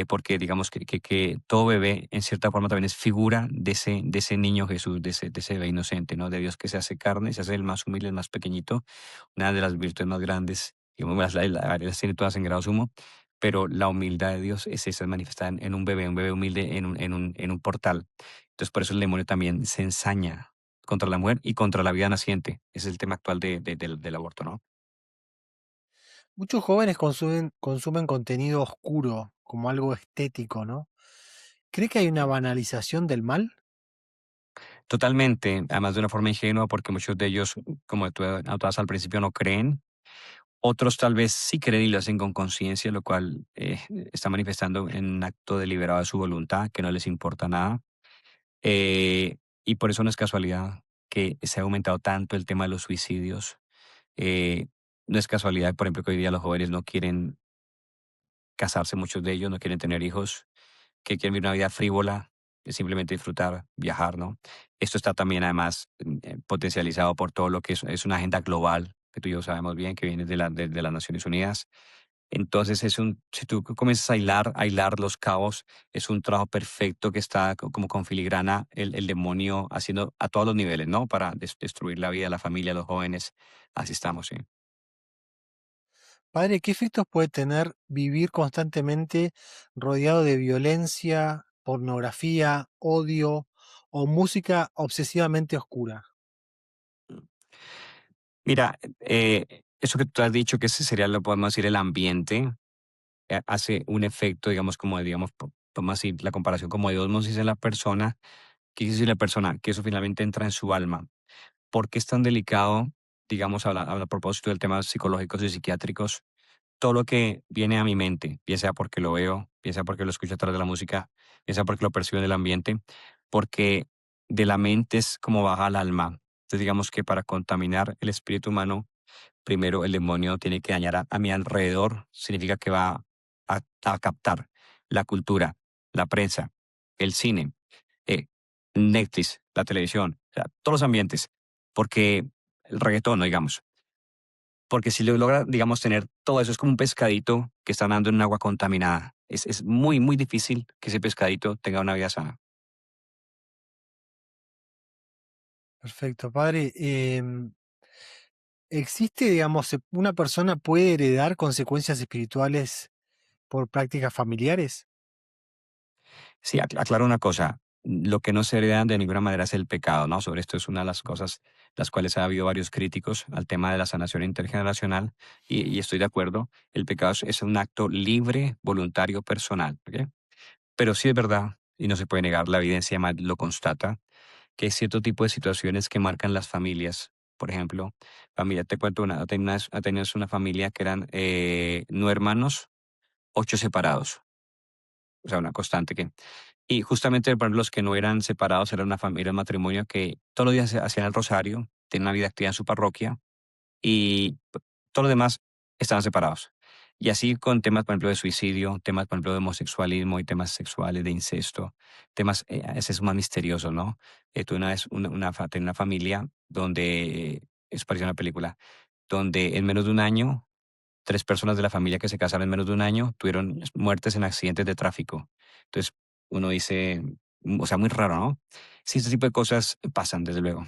porque digamos que todo bebé, en cierta forma, también es figura de ese niño Jesús, de ese bebé inocente, ¿no? De Dios que se hace carne, se hace el más humilde, el más pequeñito, una de las virtudes más grandes, y las tiene todas en grado sumo, pero la humildad de Dios es esa, es manifestada en un bebé humilde en un portal. Entonces, por eso el demonio también se ensaña contra la mujer y contra la vida naciente. Ese es el tema actual del aborto, ¿no? Muchos jóvenes consumen contenido oscuro como algo estético, ¿no? ¿Cree que hay una banalización del mal? Totalmente, además de una forma ingenua, porque muchos de ellos, como tú notabas al principio, no creen. Otros tal vez sí creen y lo hacen con conciencia, lo cual está manifestando en un acto deliberado de su voluntad, que no les importa nada. Y por eso no es casualidad que se ha aumentado tanto el tema de los suicidios. Eh, no es casualidad, por ejemplo, que hoy día los jóvenes no quieren casarse, muchos de ellos no quieren tener hijos, que quieren vivir una vida frívola, simplemente disfrutar, viajar, ¿no? Esto está también además potencializado por todo lo que es una agenda global, que tú y yo sabemos bien, que viene de las Naciones Unidas. Entonces si tú comienzas a hilar los cabos, es un trabajo perfecto que está como con filigrana el demonio haciendo a todos los niveles, ¿no? Para destruir la vida, la familia, los jóvenes. Así estamos, sí. Padre, ¿qué efectos puede tener vivir constantemente rodeado de violencia, pornografía, odio o música obsesivamente oscura? Mira, eso que tú has dicho, que ese sería, lo podemos decir, el ambiente, hace un efecto, digamos, como, digamos, podemos decir la comparación como de osmosis en la persona. ¿Qué quiere decir la persona? Que eso finalmente entra en su alma. ¿Por qué es tan delicado, digamos, a propósito del tema psicológicos y psiquiátricos? Todo lo que viene a mi mente, bien sea porque lo veo, bien sea porque lo escucho a través de la música, bien sea porque lo percibo en el ambiente, porque de la mente es como baja al alma. Entonces, digamos que para contaminar el espíritu humano, primero el demonio tiene que dañar a mi alrededor, significa que va a captar la cultura, la prensa, el cine, eh, Netflix, la televisión, o sea, todos los ambientes, porque el reggaetón, no digamos, porque si lo logra, digamos, tener todo eso, es como un pescadito que está nadando en un agua contaminada. Es muy, muy difícil que ese pescadito tenga una vida sana. Perfecto, padre. ¿Existe, digamos, una persona puede heredar consecuencias espirituales por prácticas familiares? Sí, aclaro una cosa. Lo que no se hereda de ninguna manera es el pecado, ¿no? Sobre esto es una de las cosas las cuales ha habido varios críticos al tema de la sanación intergeneracional y estoy de acuerdo. El pecado es un acto libre, voluntario, personal, ¿ok? Pero sí es verdad, y no se puede negar, la evidencia más lo constata, que hay cierto tipo de situaciones que marcan las familias. Por ejemplo, familia, te cuento tenías una familia que eran 9 hermanos, 8 separados. O sea, una constante que y justamente, por ejemplo, los que no eran separados era una familia, un matrimonio que todos los días hacían el rosario, tenían una vida activa en su parroquia y todos los demás estaban separados. Y así con temas, por ejemplo, de suicidio, temas, por ejemplo, de homosexualismo y temas sexuales, de incesto, temas, a veces más misteriosos, ¿no? Tuve una vez tenía una familia donde, es parecía una película, donde en menos de un año 3 personas de la familia que se casaron en menos de un año tuvieron muertes en accidentes de tráfico. Entonces, uno dice, o sea, muy raro, ¿no? Sí, este tipo de cosas pasan, desde luego.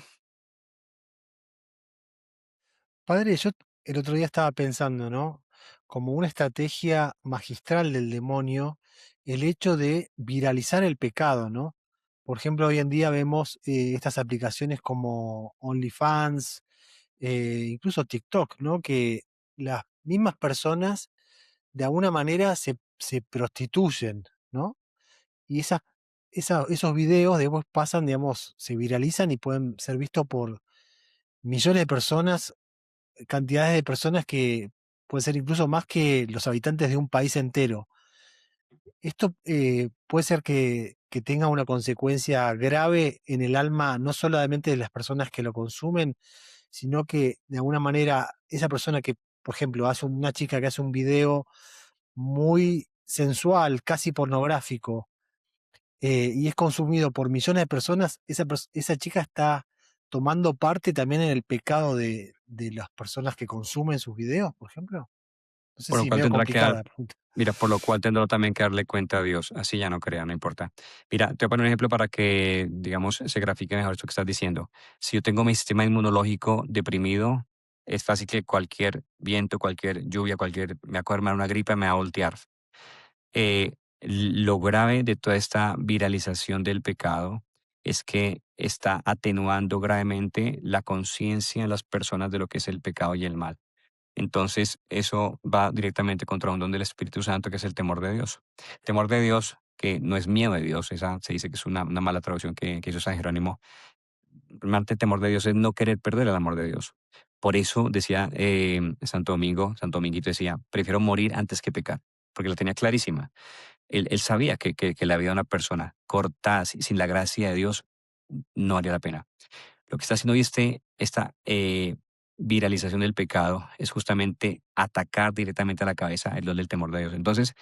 Padre, yo el otro día estaba pensando, ¿no? Como una estrategia magistral del demonio, el hecho de viralizar el pecado, ¿no? Por ejemplo, hoy en día vemos estas aplicaciones como OnlyFans, incluso TikTok, ¿no? Que las mismas personas de alguna manera se prostituyen, ¿no? Y esos videos después pasan, digamos, se viralizan y pueden ser vistos por millones de personas, cantidades de personas que puede ser incluso más que los habitantes de un país entero. Esto puede ser que tenga una consecuencia grave en el alma, no solamente de las personas que lo consumen, sino que de alguna manera esa persona que, por ejemplo, una chica que hace un video muy sensual, casi pornográfico, y es consumido por millones de personas, esa chica está tomando parte también en el pecado de las personas que consumen sus videos, por ejemplo. No sé Por lo si cual medio tendrá que complicada dar, la pregunta. mira, por lo cual tendrá también que darle cuenta a Dios. Así ya no crea, no importa. Mira, te voy a poner un ejemplo para que, digamos, se grafique mejor esto que estás diciendo. Si yo tengo mi sistema inmunológico deprimido, es fácil que cualquier viento, cualquier lluvia, me va a armar una gripe, me va a voltear. Lo grave de toda esta viralización del pecado es que está atenuando gravemente la conciencia de las personas de lo que es el pecado y el mal. Entonces, eso va directamente contra un don del Espíritu Santo, que es el temor de Dios. Temor de Dios, que no es miedo de Dios, esa se dice que es una mala traducción que hizo San Jerónimo. Realmente el temor de Dios es no querer perder el amor de Dios. Por eso decía Santo Domingo, Santo Dominguito decía, prefiero morir antes que pecar, porque la tenía clarísima. Él sabía que la vida de una persona cortada sin la gracia de Dios no valía la pena. Lo que está haciendo hoy esta viralización del pecado es justamente atacar directamente a la cabeza el don del temor de Dios. Entonces,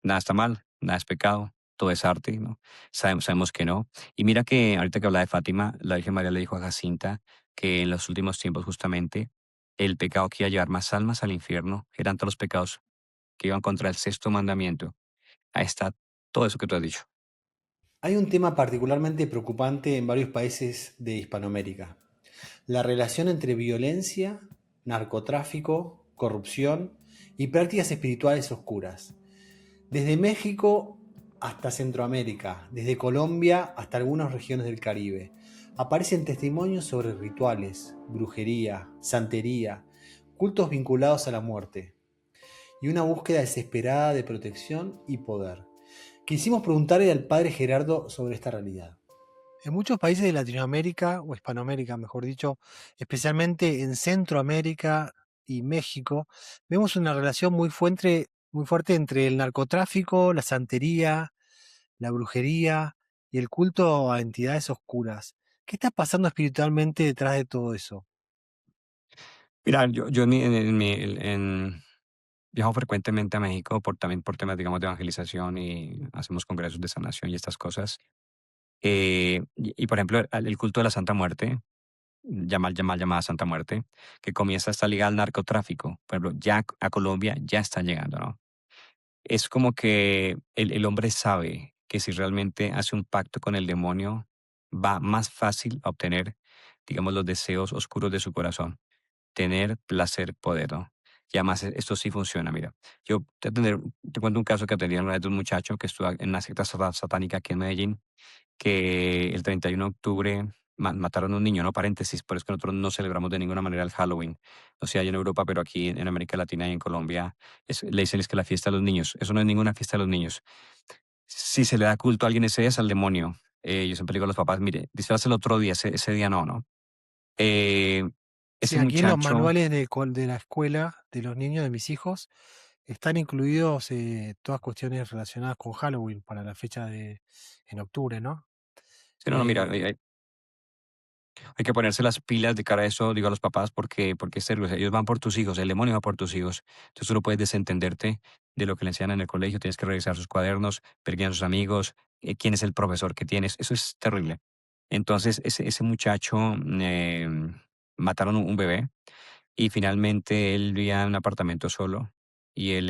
nada está mal, nada es pecado, todo es arte, ¿no? Sabemos que no. Y mira que ahorita que habla de Fátima, la Virgen María le dijo a Jacinta que en los últimos tiempos justamente el pecado que iba a llevar más almas al infierno eran todos los pecados que iban contra el sexto mandamiento. Ahí está todo eso que tú has dicho. Hay un tema particularmente preocupante en varios países de Hispanoamérica: la relación entre violencia, narcotráfico, corrupción y prácticas espirituales oscuras. Desde México hasta Centroamérica, desde Colombia hasta algunas regiones del Caribe, aparecen testimonios sobre rituales, brujería, santería, cultos vinculados a la muerte y una búsqueda desesperada de protección y poder. Quisimos preguntarle al padre Gerardo sobre esta realidad. En muchos países de Latinoamérica, o Hispanoamérica, mejor dicho, especialmente en Centroamérica y México, vemos una relación muy fuerte entre el narcotráfico, la santería, la brujería y el culto a entidades oscuras. ¿Qué está pasando espiritualmente detrás de todo eso? Mira, yo viajo frecuentemente a México también por temas, digamos, de evangelización y hacemos congresos de sanación y estas cosas. Por ejemplo, el culto de la Santa Muerte, llamada Santa Muerte, que comienza esta liga al narcotráfico. Por ejemplo, ya a Colombia ya está llegando, ¿no? Es como que el hombre sabe que si realmente hace un pacto con el demonio, va más fácil a obtener, digamos, los deseos oscuros de su corazón. Tener, placer, poder, ¿no? Y además esto sí funciona, mira. Yo te cuento un caso que atendí una vez de un muchacho que estuvo en una secta satánica aquí en Medellín, que el 31 de octubre mataron a un niño, ¿no? Paréntesis, por eso que nosotros no celebramos de ninguna manera el Halloween. O sea, hay en Europa, pero aquí en América Latina y en Colombia le dicen es que la fiesta de los niños. Eso no es ninguna fiesta de los niños. Si se le da culto a alguien ese día es al demonio. Yo siempre digo a los papás, mire, disfraz el otro día, ese día no, ¿no? Eh, Sí, ese aquí en los muchacho. manuales de la escuela de los niños de mis hijos están incluidos todas cuestiones relacionadas con Halloween para la fecha de en octubre, ¿no? Sí, no, no, mira, Eh, hay que ponerse las pilas de cara a eso, digo a los papás, porque es serio, o sea, ellos van por tus hijos, el demonio va por tus hijos. Entonces tú no puedes desentenderte de lo que le enseñan en el colegio, tienes que revisar sus cuadernos, ver quién son sus amigos, quién es el profesor que tienes, eso es terrible. Entonces ese muchacho, mataron un bebé y finalmente él vivía en un apartamento solo y él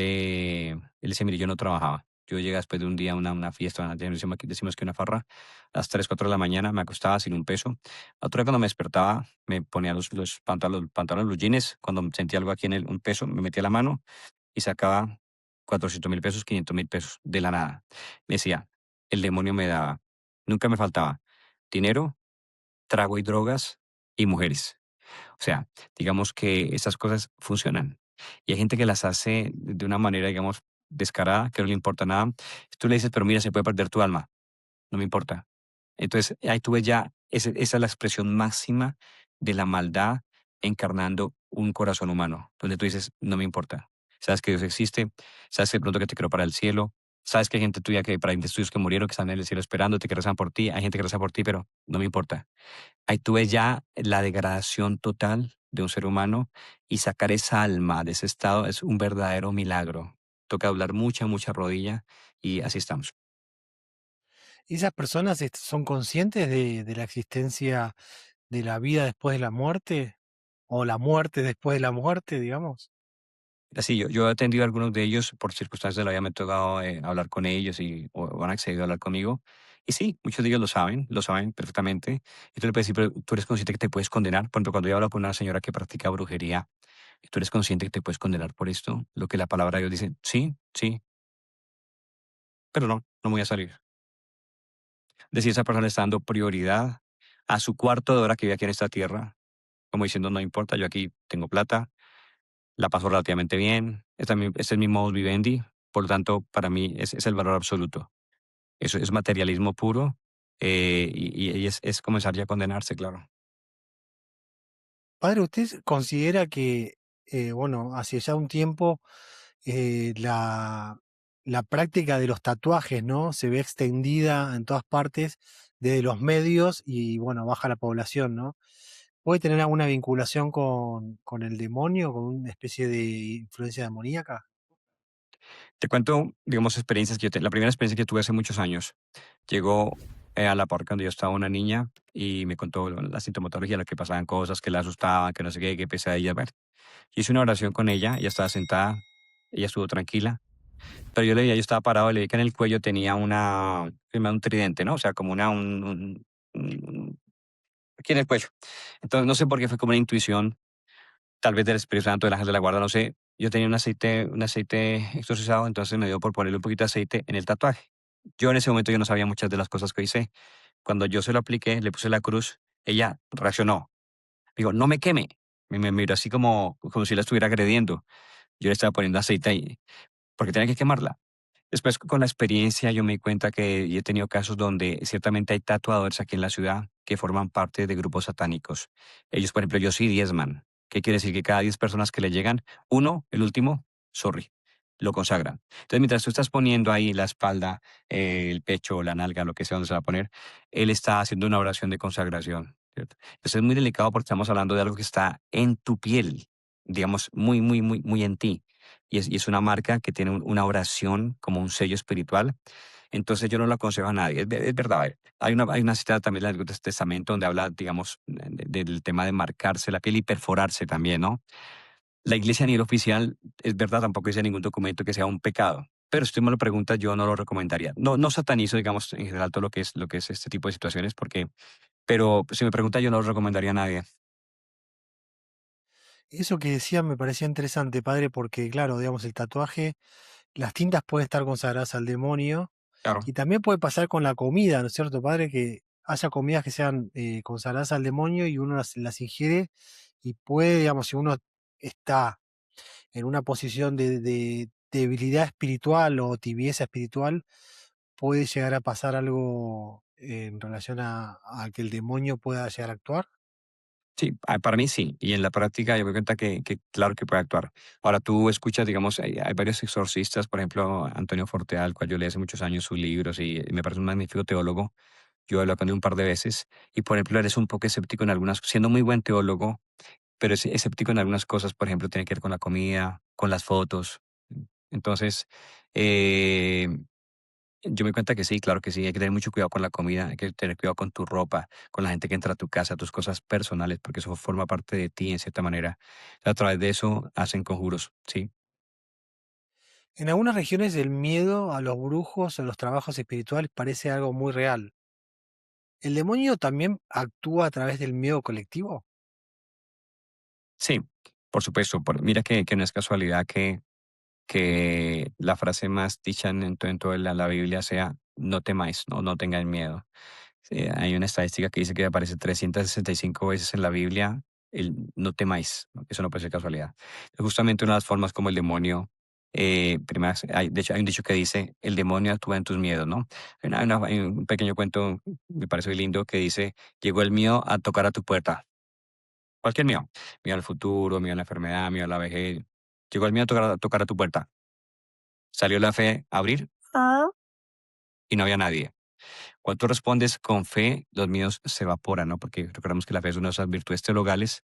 decía, mire, yo no trabajaba. Yo llegué después de un día a una fiesta, decimos que una farra, a las 3 4 de la mañana, me acostaba sin un peso. Otro día cuando me despertaba, me ponía los pantalones, los jeans, cuando sentía algo aquí un peso, me metía la mano y sacaba 400.000 pesos, 500.000 pesos, de la nada. Me decía, el demonio me daba, nunca me faltaba dinero, trago y drogas y mujeres. O sea, digamos que esas cosas funcionan. Y hay gente que las hace de una manera, digamos, descarada, que no le importa nada. Tú le dices, pero mira, se puede perder tu alma. No me importa. Entonces, ahí tú ves ya, esa es la expresión máxima de la maldad encarnando un corazón humano, donde tú dices, no me importa. Sabes que Dios existe, sabes que de pronto que te creo para el cielo, Sabes que hay gente tuya que para estudios que murieron, que están en el cielo esperándote, que rezan por ti. Hay gente que reza por ti, pero no me importa. Ahí tú ves ya la degradación total de un ser humano y sacar esa alma de ese estado es un verdadero milagro. Toca doblar mucha, mucha rodilla y así estamos. ¿Y esas personas son conscientes de la existencia de la vida después de la muerte? ¿O la muerte después de la muerte, digamos? Así, yo he atendido a algunos de ellos por circunstancias de la vida, me ha tocado hablar con ellos o han accedido a hablar conmigo. Y sí, muchos de ellos lo saben perfectamente. Y tú le puedes decir, pero tú eres consciente que te puedes condenar. Por ejemplo, cuando yo hablo con una señora que practica brujería, ¿tú eres consciente que te puedes condenar por esto? Lo que la palabra de Dios dice, sí, sí, pero no, no me voy a salir. Decir, esa persona le está dando prioridad a su cuarto de hora que vive aquí en esta tierra, como diciendo, no importa, yo aquí tengo plata, la paso relativamente bien, este es mi modus vivendi, por lo tanto, para mí es el valor absoluto. Eso es materialismo puro y es comenzar ya a condenarse, claro. Padre, ¿usted considera que, bueno, hace ya un tiempo la, la práctica de los tatuajes, ¿no? Se ve extendida en todas partes desde los medios y, bueno, baja la población, ¿no? ¿Puede tener alguna vinculación con el demonio, con una especie de influencia demoníaca? Te cuento, digamos, experiencias que la primera experiencia que tuve hace muchos años. Llegó a la parroquia donde yo estaba una niña y me contó la sintomatología, lo que pasaban cosas, que la asustaban, que no sé qué, que pesadillas. Ver. Hice una oración con ella, ella estaba sentada, ella estuvo tranquila, pero yo le veía, yo estaba parado y le vi que en el cuello tenía un tridente, ¿no? O sea, como aquí en el cuello. Entonces, no sé por qué fue como una intuición, tal vez del Espíritu Santo, del ángel de la guarda, no sé. Yo tenía un aceite exorcizado, entonces me dio por ponerle un poquito de aceite en el tatuaje. Yo en ese momento yo no sabía muchas de las cosas que hice. Cuando yo se lo apliqué, le puse la cruz, ella reaccionó. Digo, no me queme. Me miró así como si la estuviera agrediendo. Yo le estaba poniendo aceite ahí, porque tenía que quemarla. Después, con la experiencia, yo me di cuenta que y he tenido casos donde ciertamente hay tatuadores aquí en la ciudad que forman parte de grupos satánicos. Ellos, por ejemplo, yo sí diezman. ¿Qué quiere decir? Que cada 10 personas que le llegan, uno, el último, sorry, lo consagran. Entonces, mientras tú estás poniendo ahí la espalda, el pecho, la nalga, lo que sea donde se va a poner, él está haciendo una oración de consagración. ¿Cierto? Entonces, es muy delicado porque estamos hablando de algo que está en tu piel, digamos, muy, muy, muy, muy en ti y es una marca que tiene una oración como un sello espiritual. Entonces yo no lo aconsejo a nadie. Es verdad. Hay una cita también del Antiguo Testamento donde habla, digamos, del tema de marcarse la piel y perforarse también, ¿no? La iglesia a nivel oficial, es verdad, tampoco dice en ningún documento que sea un pecado. Pero si tú me lo preguntas, yo no lo recomendaría. No, no satanizo, digamos, en general todo lo que es este tipo de situaciones, pero si me preguntas, yo no lo recomendaría a nadie. Eso que decía me parecía interesante, padre, porque claro, digamos, el tatuaje, las tintas pueden estar consagradas al demonio Claro. y también puede pasar con la comida, ¿no es cierto, padre? Que haya comidas que sean consagradas al demonio y uno las ingiere y puede, digamos, si uno está en una posición de debilidad espiritual o tibieza espiritual, puede llegar a pasar algo en relación a que el demonio pueda llegar a actuar. Sí, para mí sí. Y en la práctica yo me doy cuenta que claro que puede actuar. Ahora tú escuchas, digamos, hay varios exorcistas, por ejemplo, Antonio Fortea, al cual yo leí hace muchos años sus libros y me parece un magnífico teólogo. Yo he hablado con él un par de veces y, por ejemplo, eres un poco escéptico en algunas, siendo muy buen teólogo, pero es escéptico en algunas cosas, por ejemplo, tiene que ver con la comida, con las fotos. Entonces, eh, yo me di cuenta que sí, claro que sí, hay que tener mucho cuidado con la comida, hay que tener cuidado con tu ropa, con la gente que entra a tu casa, tus cosas personales, porque eso forma parte de ti en cierta manera. A través de eso hacen conjuros, sí. En algunas regiones el miedo a los brujos o los trabajos espirituales parece algo muy real. ¿El demonio también actúa a través del miedo colectivo? Sí, por supuesto. Mira que no es casualidad que la frase más dicha en toda la Biblia sea no temáis, no tengáis miedo. Hay una estadística que dice que aparece 365 veces en la Biblia el no temáis, ¿no? Eso no puede ser casualidad. Es justamente una de las formas como el demonio, de hecho hay un dicho que dice, el demonio actúa en tus miedos, ¿no? Hay un pequeño cuento, me parece muy lindo, que dice, llegó el miedo a tocar a tu puerta. Cualquier miedo. Miedo al futuro, miedo a la enfermedad, miedo a la vejez. Llegó el miedo a tocar a tu puerta. Salió la fe a abrir. y no había nadie. Cuando tú respondes con fe, los miedos se evaporan, ¿no? Porque recordemos que la fe es una de esas virtudes teologales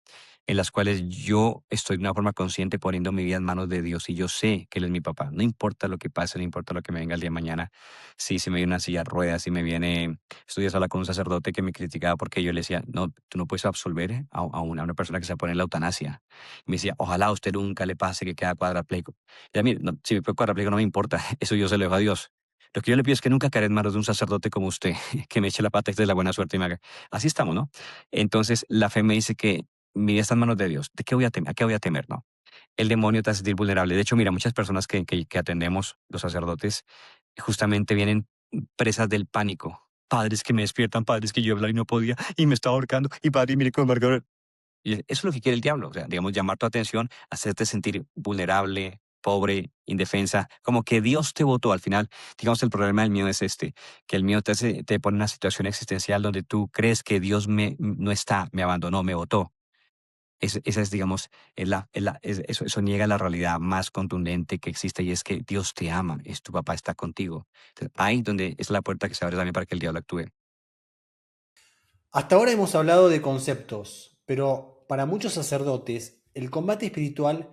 en las cuales yo estoy de una forma consciente poniendo mi vida en manos de Dios y yo sé que Él es mi papá. No importa lo que pase, no importa lo que me venga el día de mañana. Si se me viene una silla de ruedas, si me viene... Estos días hablaba con un sacerdote que me criticaba porque yo le decía, no, tú no puedes absolver a una persona que se pone en la eutanasia. Y me decía, ojalá a usted nunca le pase que queda cuadrapléjico. Y a mí, no, si me quedo cuadrapléjico no me importa, eso yo se lo dejo a Dios. Lo que yo le pido es que nunca caiga en manos de un sacerdote como usted, que me eche la pata y de la buena suerte y me haga. Así estamos, ¿no? Entonces, la fe me dice que mi vida está en manos de Dios. ¿De qué voy a temer? ¿A qué voy a temer, no? El demonio te hace sentir vulnerable. De hecho, mira, muchas personas que atendemos, los sacerdotes, justamente vienen presas del pánico. Padres que me despiertan, padres que yo hablar y no podía, y me estaba ahorcando, y padre, mire cómo me... Y eso es lo que quiere el diablo, o sea, digamos, llamar tu atención, hacerte sentir vulnerable, pobre, indefensa, como que Dios te votó al final. Digamos, el problema del miedo es este, que el miedo te pone en una situación existencial donde tú crees que Dios no está, me abandonó, me votó. Esa es, digamos, eso niega la realidad más contundente que existe y es que Dios te ama, es tu papá, está contigo. Entonces, ahí donde es la puerta que se abre también para que el diablo actúe. Hasta ahora hemos hablado de conceptos, pero para muchos sacerdotes el combate espiritual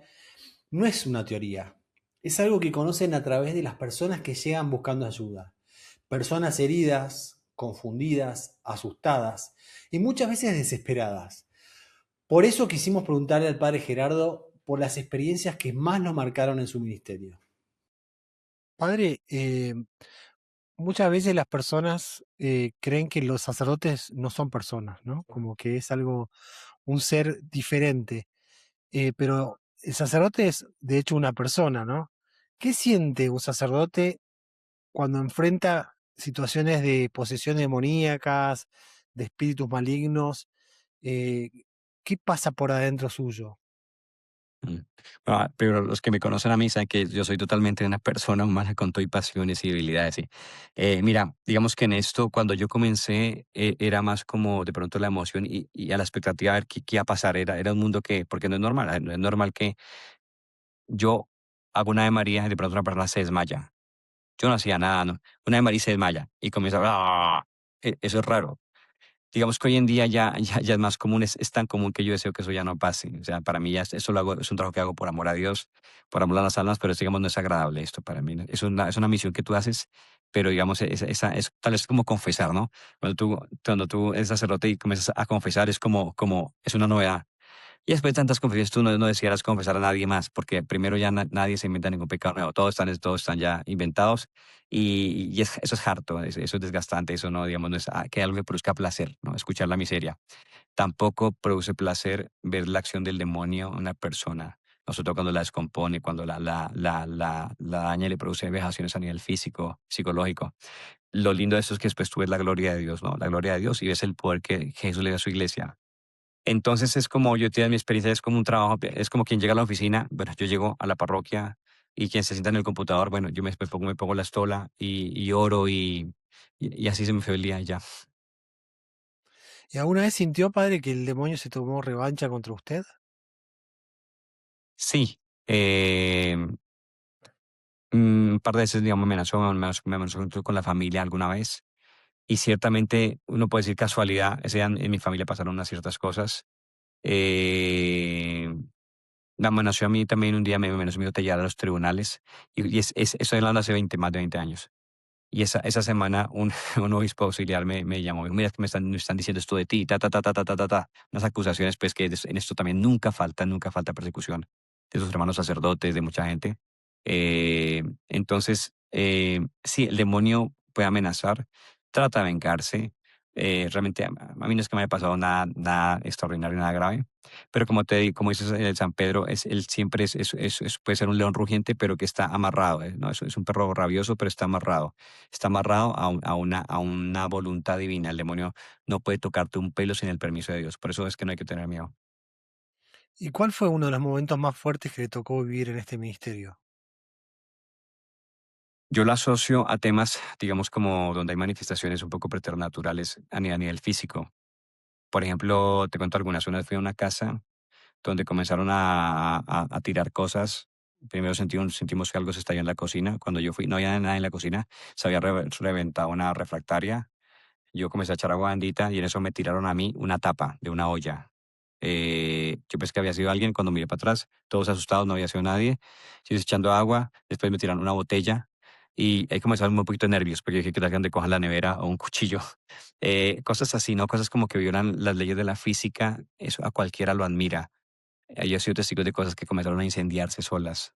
no es una teoría, es algo que conocen a través de las personas que llegan buscando ayuda. Personas heridas, confundidas, asustadas y muchas veces desesperadas. Por eso quisimos preguntarle al padre Gerardo por las experiencias que más lo marcaron en su ministerio. Padre, muchas veces las personas creen que los sacerdotes no son personas, ¿no? Como que es algo, un ser diferente. Pero el sacerdote es, de hecho, una persona, ¿no? ¿Qué siente un sacerdote cuando enfrenta situaciones de posesión demoníacas, de espíritus malignos? Eh, ¿Qué pasa por adentro suyo? Mm. Pero los que me conocen a mí saben que yo soy totalmente una persona humana con todo y pasiones y debilidades. ¿Sí? Mira, digamos que en esto, cuando yo comencé, era más como de pronto la emoción y a la expectativa de ver qué iba a pasar. Era un mundo que, porque no es normal, no es normal que yo hago una de María y de pronto una persona se desmaya. Yo no hacía nada, ¿no? Una de María se desmaya y comienza a... Eso es raro. Digamos que hoy en día ya es más común, es tan común que yo deseo que eso ya no pase. O sea, para mí ya eso lo hago, es un trabajo que hago por amor a Dios, por amor a las almas, pero digamos no es agradable esto para mí, ¿no? Es una misión que tú haces, pero digamos, es tal vez como confesar, ¿no? Cuando tú eres sacerdote y comienzas a confesar, es una novedad. Y después de tantas confesiones, tú no desearas confesar a nadie más, porque primero ya nadie se inventa ningún pecado nuevo, todos están ya inventados y eso es harto, eso es desgastante, eso no, digamos, no es que algo que produzca placer, ¿no? Escuchar la miseria. Tampoco produce placer ver la acción del demonio en una persona, nosotros cuando la descompone, cuando la daña y le produce vejaciones a nivel físico, psicológico. Lo lindo de eso es que después tú ves la gloria de Dios, ¿no? La gloria de Dios y ves el poder que Jesús le da a su iglesia. Entonces es como yo tengo mi experiencia, es como un trabajo, es como quien llega a la oficina, bueno, yo llego a la parroquia y quien se sienta en el computador, bueno, yo me pongo la estola y oro y así se me fue el día y ya. ¿Y alguna vez sintió, padre, que el demonio se tomó revancha contra usted? Sí, un par de veces, digamos, me amenazó con la familia alguna vez y ciertamente uno puede decir casualidad, ese día en mi familia pasaron unas ciertas cosas. Eh, Me amenazó a mí también un día, me amenazó, me iba a llevar a los tribunales. Estoy hablando hace más de 20 años. Y esa semana un obispo auxiliar me llamó, me dijo, mira, es que me están diciendo esto de ti, ta, ta, ta, ta, ta, ta, ta, ta. Unas acusaciones, pues que en esto también nunca falta persecución de sus hermanos sacerdotes, de mucha gente. Entonces, sí, el demonio puede amenazar, trata de vengarse. Realmente a mí no es que me haya pasado nada extraordinario, nada grave, pero como te digo, como dices el San Pedro, él siempre puede ser un león rugiente, pero que está amarrado, ¿no? Es un perro rabioso, pero está amarrado a una voluntad divina. El demonio no puede tocarte un pelo sin el permiso de Dios, por eso es que no hay que tener miedo. ¿Y cuál fue uno de los momentos más fuertes que le tocó vivir en este ministerio? Yo lo asocio a temas, digamos, como donde hay manifestaciones un poco preternaturales a nivel físico. Por ejemplo, te cuento algunas. Una vez fui a una casa donde comenzaron a tirar cosas primero sentimos que algo se estalló en la cocina. Cuando yo fui, no había nada en la cocina, se había reventado una refractaria. Yo comencé a echar agua bendita y en eso me tiraron a mí una tapa de una olla. Yo pensé que había sido alguien, cuando miré para atrás, todos asustados, no había sido nadie. Yo echando agua, después me tiraron una botella y ahí comenzaron un poquito de nervios porque dije que tal de cojan la nevera o un cuchillo. Cosas así, ¿no? Cosas como que violan las leyes de la física, eso a cualquiera lo admira. Yo he sido testigo de cosas que comenzaron a incendiarse solas.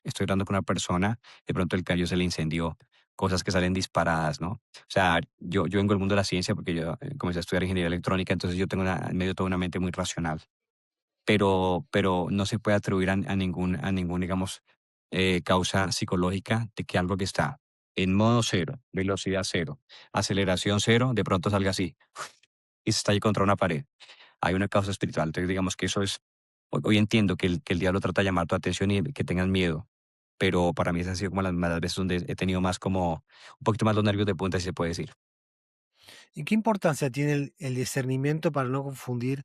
Estoy hablando con una persona, de pronto el callo se le incendió, cosas que salen disparadas, ¿no? O sea, yo vengo del mundo de la ciencia porque yo comencé a estudiar ingeniería electrónica, entonces yo tengo en medio toda una mente muy racional, pero no se puede atribuir a ningún, digamos, causa psicológica de que algo que está en modo cero, velocidad cero, aceleración cero, de pronto salga así y se estalle contra una pared. Hay una causa espiritual. Entonces, digamos que eso es, hoy entiendo que el diablo trata de llamar tu atención y que tengas miedo, pero para mí esas han sido como las malas veces donde he tenido más como, un poquito más los nervios de punta, si se puede decir. ¿Y qué importancia tiene el discernimiento para no confundir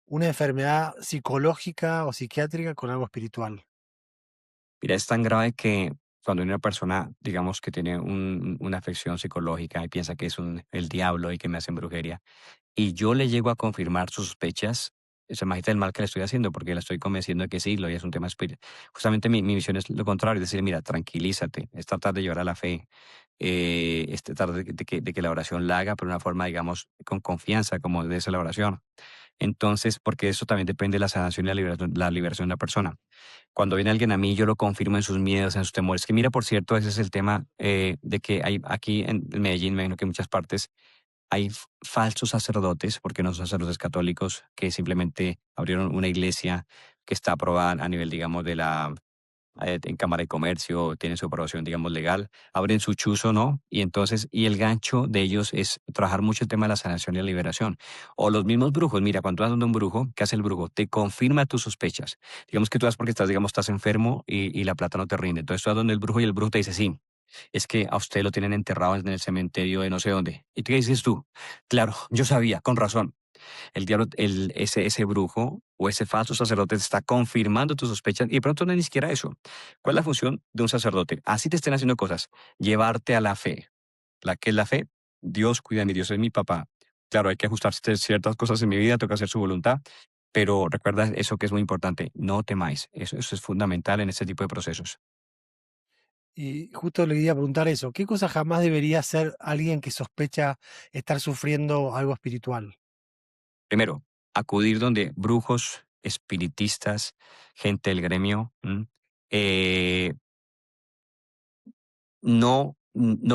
una enfermedad psicológica o psiquiátrica con algo espiritual? Mira, es tan grave que cuando hay una persona, digamos, que tiene una afección psicológica y piensa que es el diablo y que me hacen brujería, y yo le llego a confirmar sus sospechas, se imagina el mal que le estoy haciendo porque la estoy convenciendo de que sí, lo y es un tema espiritual. Justamente mi misión es lo contrario, es decir, mira, tranquilízate, es tratar de llevar a la fe, es tratar de que la oración la haga, pero de una forma, digamos, con confianza, como debe ser la oración. Entonces, porque eso también depende de la sanación y la liberación de la persona. Cuando viene alguien a mí, yo lo confirmo en sus miedos, en sus temores. Que mira, por cierto, ese es el tema de que hay aquí en Medellín, me imagino que en muchas partes, hay falsos sacerdotes, porque no son sacerdotes católicos, que simplemente abrieron una iglesia que está aprobada a nivel, digamos, en Cámara de Comercio, tienen su aprobación, digamos, legal, abren su chuzo, ¿no? Y entonces, y el gancho de ellos es trabajar mucho el tema de la sanación y la liberación. O los mismos brujos, mira, cuando tú vas donde un brujo, ¿qué hace el brujo? Te confirma tus sospechas. Digamos que tú vas porque estás, digamos, estás enfermo y la plata no te rinde. Entonces tú vas donde el brujo y el brujo te dice, sí, es que a usted lo tienen enterrado en el cementerio de no sé dónde. ¿Y tú qué dices tú? Claro, yo sabía, con razón. El diablo, ese brujo o ese falso sacerdote te está confirmando tus sospechas y de pronto no es ni siquiera eso. ¿Cuál es la función de un sacerdote? Así te estén haciendo cosas, llevarte a la fe. ¿La que es la fe? Dios cuida de mí, Dios es mi papá. Claro, hay que ajustarse a ciertas cosas en mi vida, toca hacer su voluntad, pero recuerda eso que es muy importante, no temáis. Eso es fundamental en este tipo de procesos. Y justo le quería preguntar eso, ¿qué cosa jamás debería hacer alguien que sospecha estar sufriendo algo espiritual? Primero, acudir donde brujos, espiritistas, gente del gremio, eh, no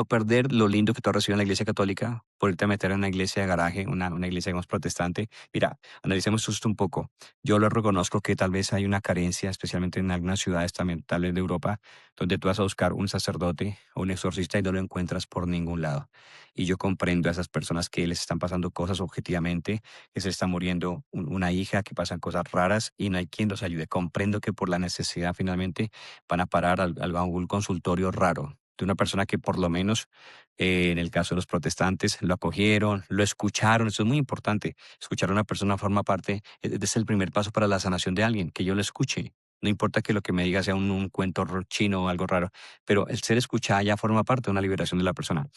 perder lo lindo que tú has recibido en la iglesia católica por irte a meter en una iglesia de garaje, una iglesia, digamos, protestante. Mira, analicemos esto un poco. Yo lo reconozco que tal vez hay una carencia, especialmente en algunas ciudades también, tal vez de Europa, donde tú vas a buscar un sacerdote o un exorcista y no lo encuentras por ningún lado. Y yo comprendo a esas personas que les están pasando cosas objetivamente, que se está muriendo una hija, que pasan cosas raras y no hay quien los ayude. Comprendo que por la necesidad finalmente van a parar a algún consultorio raro de una persona que por lo menos, en el caso de los protestantes, lo acogieron, lo escucharon. Eso es muy importante. Escuchar a una persona forma parte, es el primer paso para la sanación de alguien, que yo lo escuche. No importa que lo que me diga sea un cuento chino o algo raro, pero el ser escuchada ya forma parte de una liberación de la persona.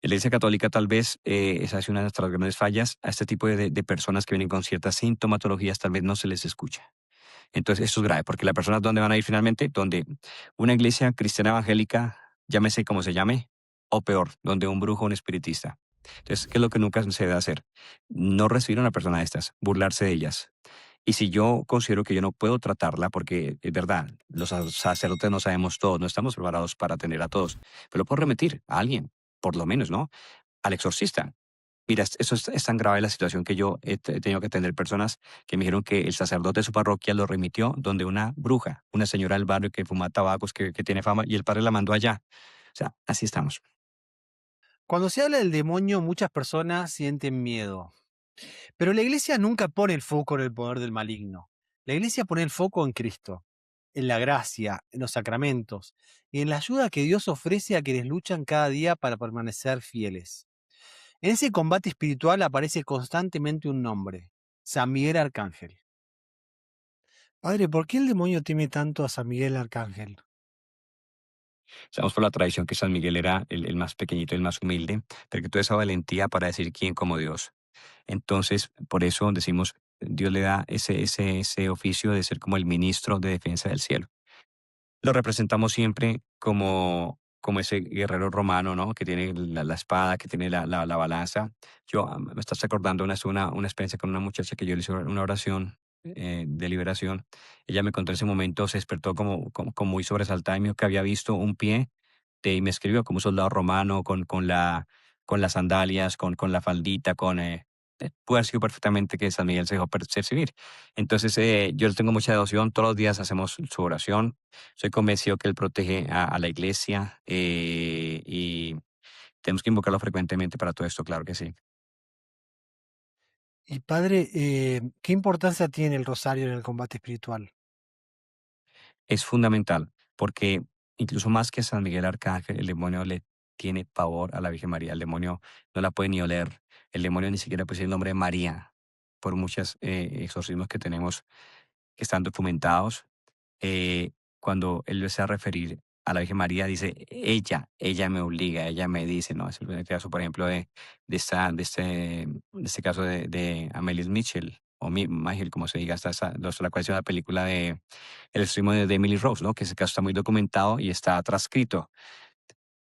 La Iglesia Católica tal vez, esa es una de nuestras grandes fallas, a este tipo de personas que vienen con ciertas sintomatologías tal vez no se les escucha. Entonces, esto es grave, porque las personas, ¿dónde van a ir finalmente? Donde una iglesia cristiana evangélica, llámese como se llame, o peor, donde un brujo o un espiritista. Entonces, ¿qué es lo que nunca se debe hacer? No recibir a una persona de estas, burlarse de ellas. Y si yo considero que yo no puedo tratarla, porque es verdad, los sacerdotes no sabemos todo, no estamos preparados para atender a todos, pero lo puedo remitir a alguien, por lo menos, ¿no? Al exorcista. Mira, eso es tan grave la situación que yo he tenido que atender personas que me dijeron que el sacerdote de su parroquia lo remitió donde una bruja, una señora del barrio que fuma tabacos, que tiene fama, y el padre la mandó allá. O sea, así estamos. Cuando se habla del demonio, muchas personas sienten miedo, pero la iglesia nunca pone el foco en el poder del maligno. La iglesia pone el foco en Cristo, en la gracia, en los sacramentos y en la ayuda que Dios ofrece a quienes luchan cada día para permanecer fieles. En ese combate espiritual aparece constantemente un nombre, San Miguel Arcángel. Padre, ¿por qué el demonio teme tanto a San Miguel Arcángel? Sabemos por la tradición que San Miguel era el más pequeñito, el más humilde, pero que tuvo esa valentía para decir quién como Dios. Entonces, por eso decimos, Dios le da ese oficio de ser como el ministro de defensa del cielo. Lo representamos siempre como ese guerrero romano, ¿no? Que tiene la espada, que tiene la balanza. Me estás acordando una experiencia con una muchacha que yo le hice una oración de liberación. Ella me contó en ese momento, se despertó como muy sobresaltada y me dijo que había visto un pie y me escribió como un soldado romano con las sandalias, con la faldita, puede haber sido perfectamente que San Miguel se dejó percibir. Entonces, yo le tengo mucha devoción, todos los días hacemos su oración. Soy convencido que Él protege a la iglesia y tenemos que invocarlo frecuentemente para todo esto, claro que sí. Y padre, ¿qué importancia tiene el rosario en el combate espiritual? Es fundamental porque incluso más que San Miguel Arcángel, el demonio le tiene pavor a la Virgen María. El demonio no la puede ni oler. El demonio ni siquiera puede decir el nombre de María por muchos exorcismos que tenemos que están documentados. Cuando él se va a referir a la Virgen María, dice, ella me obliga, ella me dice, ¿no? Es el caso, por ejemplo, de este caso de Amelie Mitchell, o Michael, como se diga, la cual es una película de El extremo de Emily Rose, ¿no? Que ese caso está muy documentado y está transcrito.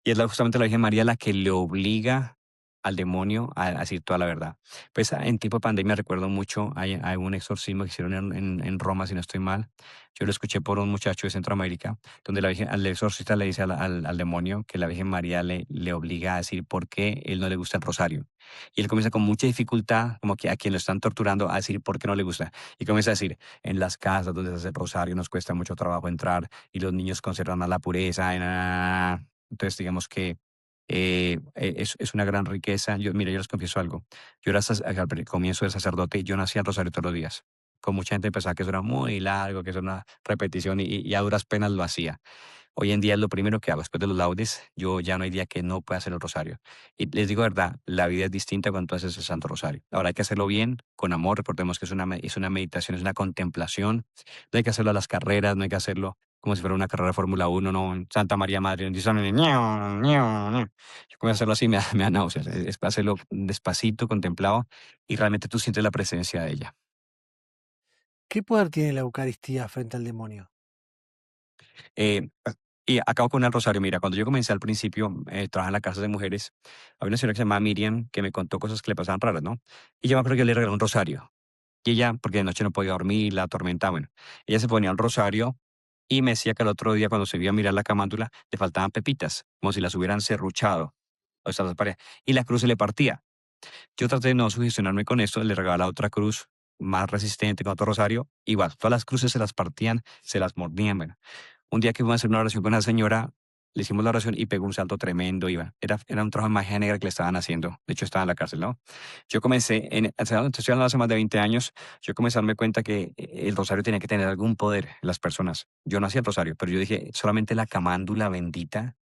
Y es justamente la Virgen María la que le obliga al demonio a decir toda la verdad. Pues en tiempo de pandemia recuerdo mucho, hay un exorcismo que hicieron en Roma, si no estoy mal. Yo lo escuché por un muchacho de Centroamérica, donde al exorcista le dice al demonio que la Virgen María le obliga a decir por qué él no le gusta el rosario. Y él comienza con mucha dificultad, como que a quien lo están torturando, a decir por qué no le gusta. Y comienza a decir, en las casas donde se hace el rosario nos cuesta mucho trabajo entrar y los niños conservan más la pureza. Entonces, digamos que es una gran riqueza. Mira, yo les confieso algo. Yo era al comienzo del sacerdote, yo no hacía el rosario todos los días. Con mucha gente pensaba que eso era muy largo, que eso era una repetición y a duras penas lo hacía. Hoy en día es lo primero que hago. Después de los laudes, yo ya no hay día que no pueda hacer el rosario. Y les digo verdad, la vida es distinta cuando tú haces el Santo Rosario. Ahora hay que hacerlo bien, con amor. Recordemos que es una meditación, es una contemplación. No hay que hacerlo a las carreras, no hay que hacerlo como si fuera una carrera de Fórmula 1, no, en Santa María Madre, donde son, ñau, ñau, ñau. Yo comienzo a hacerlo así, me da náuseas. Es para hacerlo despacito, contemplado, y realmente tú sientes la presencia de ella. ¿Qué poder tiene la Eucaristía frente al demonio? Eh, y acabo con el rosario. Mira, cuando yo comencé al principio, trabajar en la casa de mujeres, había una señora que se llamaba Miriam que me contó cosas que le pasaban raras, ¿no? Y yo me acuerdo que yo le regalé un rosario. Y ella, porque de noche no podía dormir, la atormentaba, bueno, ella se ponía el rosario y me decía que al otro día, cuando se iba a mirar la camándula, le faltaban pepitas, como si las hubieran serruchado. O sea, las paredes. Y la cruz se le partía. Yo traté de no sugestionarme con esto, le regalaba otra cruz más resistente con otro rosario. Igual, todas las cruces se las partían, se las mordían. Bueno, un día que fuimos a hacer una oración con una señora, le hicimos la oración y pegó un salto tremendo. Era un trabajo de magia negra que le estaban haciendo. De hecho, estaba en la cárcel, ¿no? Yo comencé, estoy hablando hace más de 20 años, yo comencé a darme cuenta que el rosario tenía que tener algún poder en las personas. Yo no hacía el rosario, pero yo dije, solamente la camándula bendita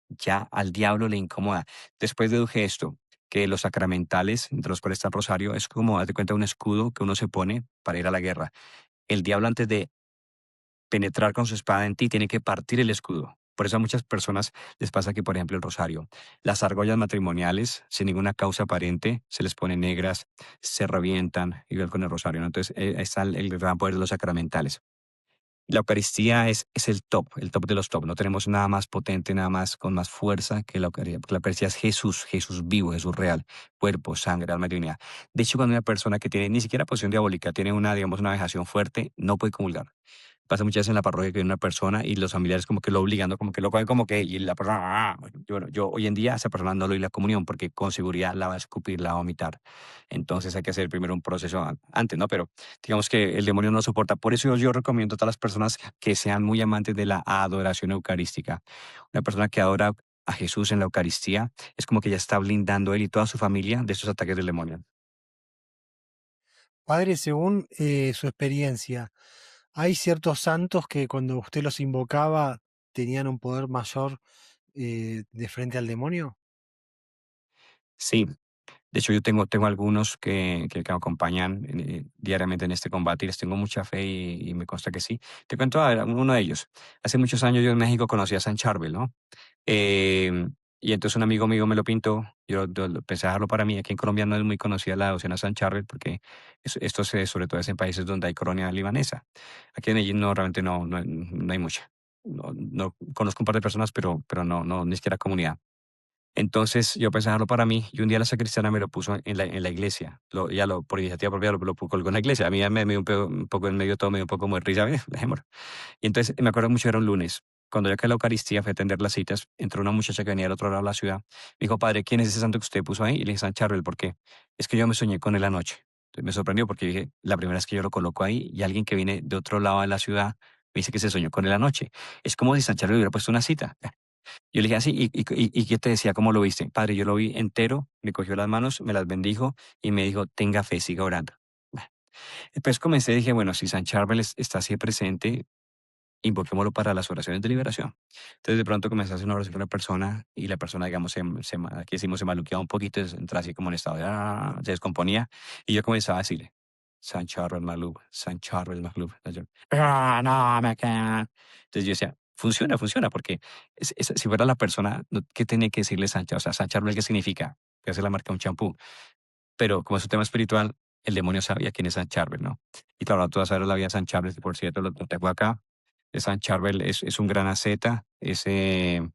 ya al diablo le incomoda. Después deduje esto, que los sacramentales, entre los cuales está el rosario, es como, haz de cuenta, un escudo que uno se pone para ir a la guerra. El diablo, antes de penetrar con su espada en ti, tiene que partir el escudo. Por eso a muchas personas les pasa que, por ejemplo, el rosario, las argollas matrimoniales, sin ninguna causa aparente, se les pone negras, se revientan, igual con el rosario, ¿no? Entonces, ahí está el gran poder de los sacramentales. La Eucaristía es el top de los top. No tenemos nada más potente, nada más con más fuerza que la Eucaristía, porque la Eucaristía es Jesús, Jesús vivo, Jesús real, cuerpo, sangre, alma y divinidad. De hecho, cuando una persona que tiene ni siquiera posición diabólica, tiene una, digamos, una vejación fuerte, no puede comulgar. Pasa muchas veces en la parroquia que hay una persona y los familiares como que lo obligan, ¿no? Como que lo cogen como que, y la persona, bueno, yo hoy en día a esa persona no le doy la comunión porque con seguridad la va a escupir, la va a vomitar. Entonces hay que hacer primero un proceso antes, ¿no? Pero digamos que el demonio no soporta. Por eso yo recomiendo a todas las personas que sean muy amantes de la adoración eucarística. Una persona que adora a Jesús en la Eucaristía es como que ya está blindando él y toda su familia de estos ataques del demonio. Padre, según su experiencia, ¿hay ciertos santos que cuando usted los invocaba tenían un poder mayor de frente al demonio? Sí, De hecho, yo tengo algunos que me acompañan diariamente en este combate y les tengo mucha fe y me consta que sí. Te cuento a ver, uno de ellos. Hace muchos años yo en México conocí a San Charbel, ¿no? Y entonces un amigo mío me lo pintó, yo pensé dejarlo para mí. Aquí en Colombia no es muy conocida la devoción a San Charbel porque esto se, sobre todo es en países donde hay colonia libanesa. Aquí en Medellín no, realmente no hay mucha. No, conozco un par de personas, pero no, ni siquiera comunidad. Entonces yo pensé dejarlo para mí y un día la sacristana me lo puso en la iglesia. Por iniciativa propia lo colgó en la iglesia. A mí ya me dio un poco en medio todo, me dio un poco como de risa, dejémoslo. Y entonces me acuerdo mucho, era un lunes. Cuando yo acá en la Eucaristía fui a atender las citas, entró una muchacha que venía del otro lado de la ciudad. Me dijo, padre, ¿quién es ese santo que usted puso ahí? Y le dije, San Charbel, ¿por qué? Es que yo me soñé con él anoche. Entonces me sorprendió porque dije, la primera vez que yo lo coloco ahí y alguien que viene de otro lado de la ciudad me dice que se soñó con él anoche. Es como si San Charbel hubiera puesto una cita. Yo le dije así, ¿y qué te decía? ¿Cómo lo viste? Padre, yo lo vi entero, me cogió las manos, me las bendijo y me dijo, tenga fe, siga orando. Bueno, después comencé, dije, bueno, si San Charbel está así presente, invoquémoslo para las oraciones de liberación. Entonces de pronto comencé a hacer una oración con una persona y la persona, digamos, aquí decimos, se maluqueaba un poquito, entraba así como en estado de, se descomponía y yo comenzaba a decirle, San Charbel Maglub, San Charbel Maglub. No, me queda. Entonces yo decía, funciona, porque si fuera la persona, ¿qué tenía que decirle Sancha? O sea, San Charbel, ¿qué significa? Que hace la marca un champú. Pero como es un tema espiritual, el demonio sabía quién es San Charbel, ¿no? Y claro, tú vas a ver la vida de San Charbel, que por cierto lo tengo acá. San Charbel es un gran asceta, era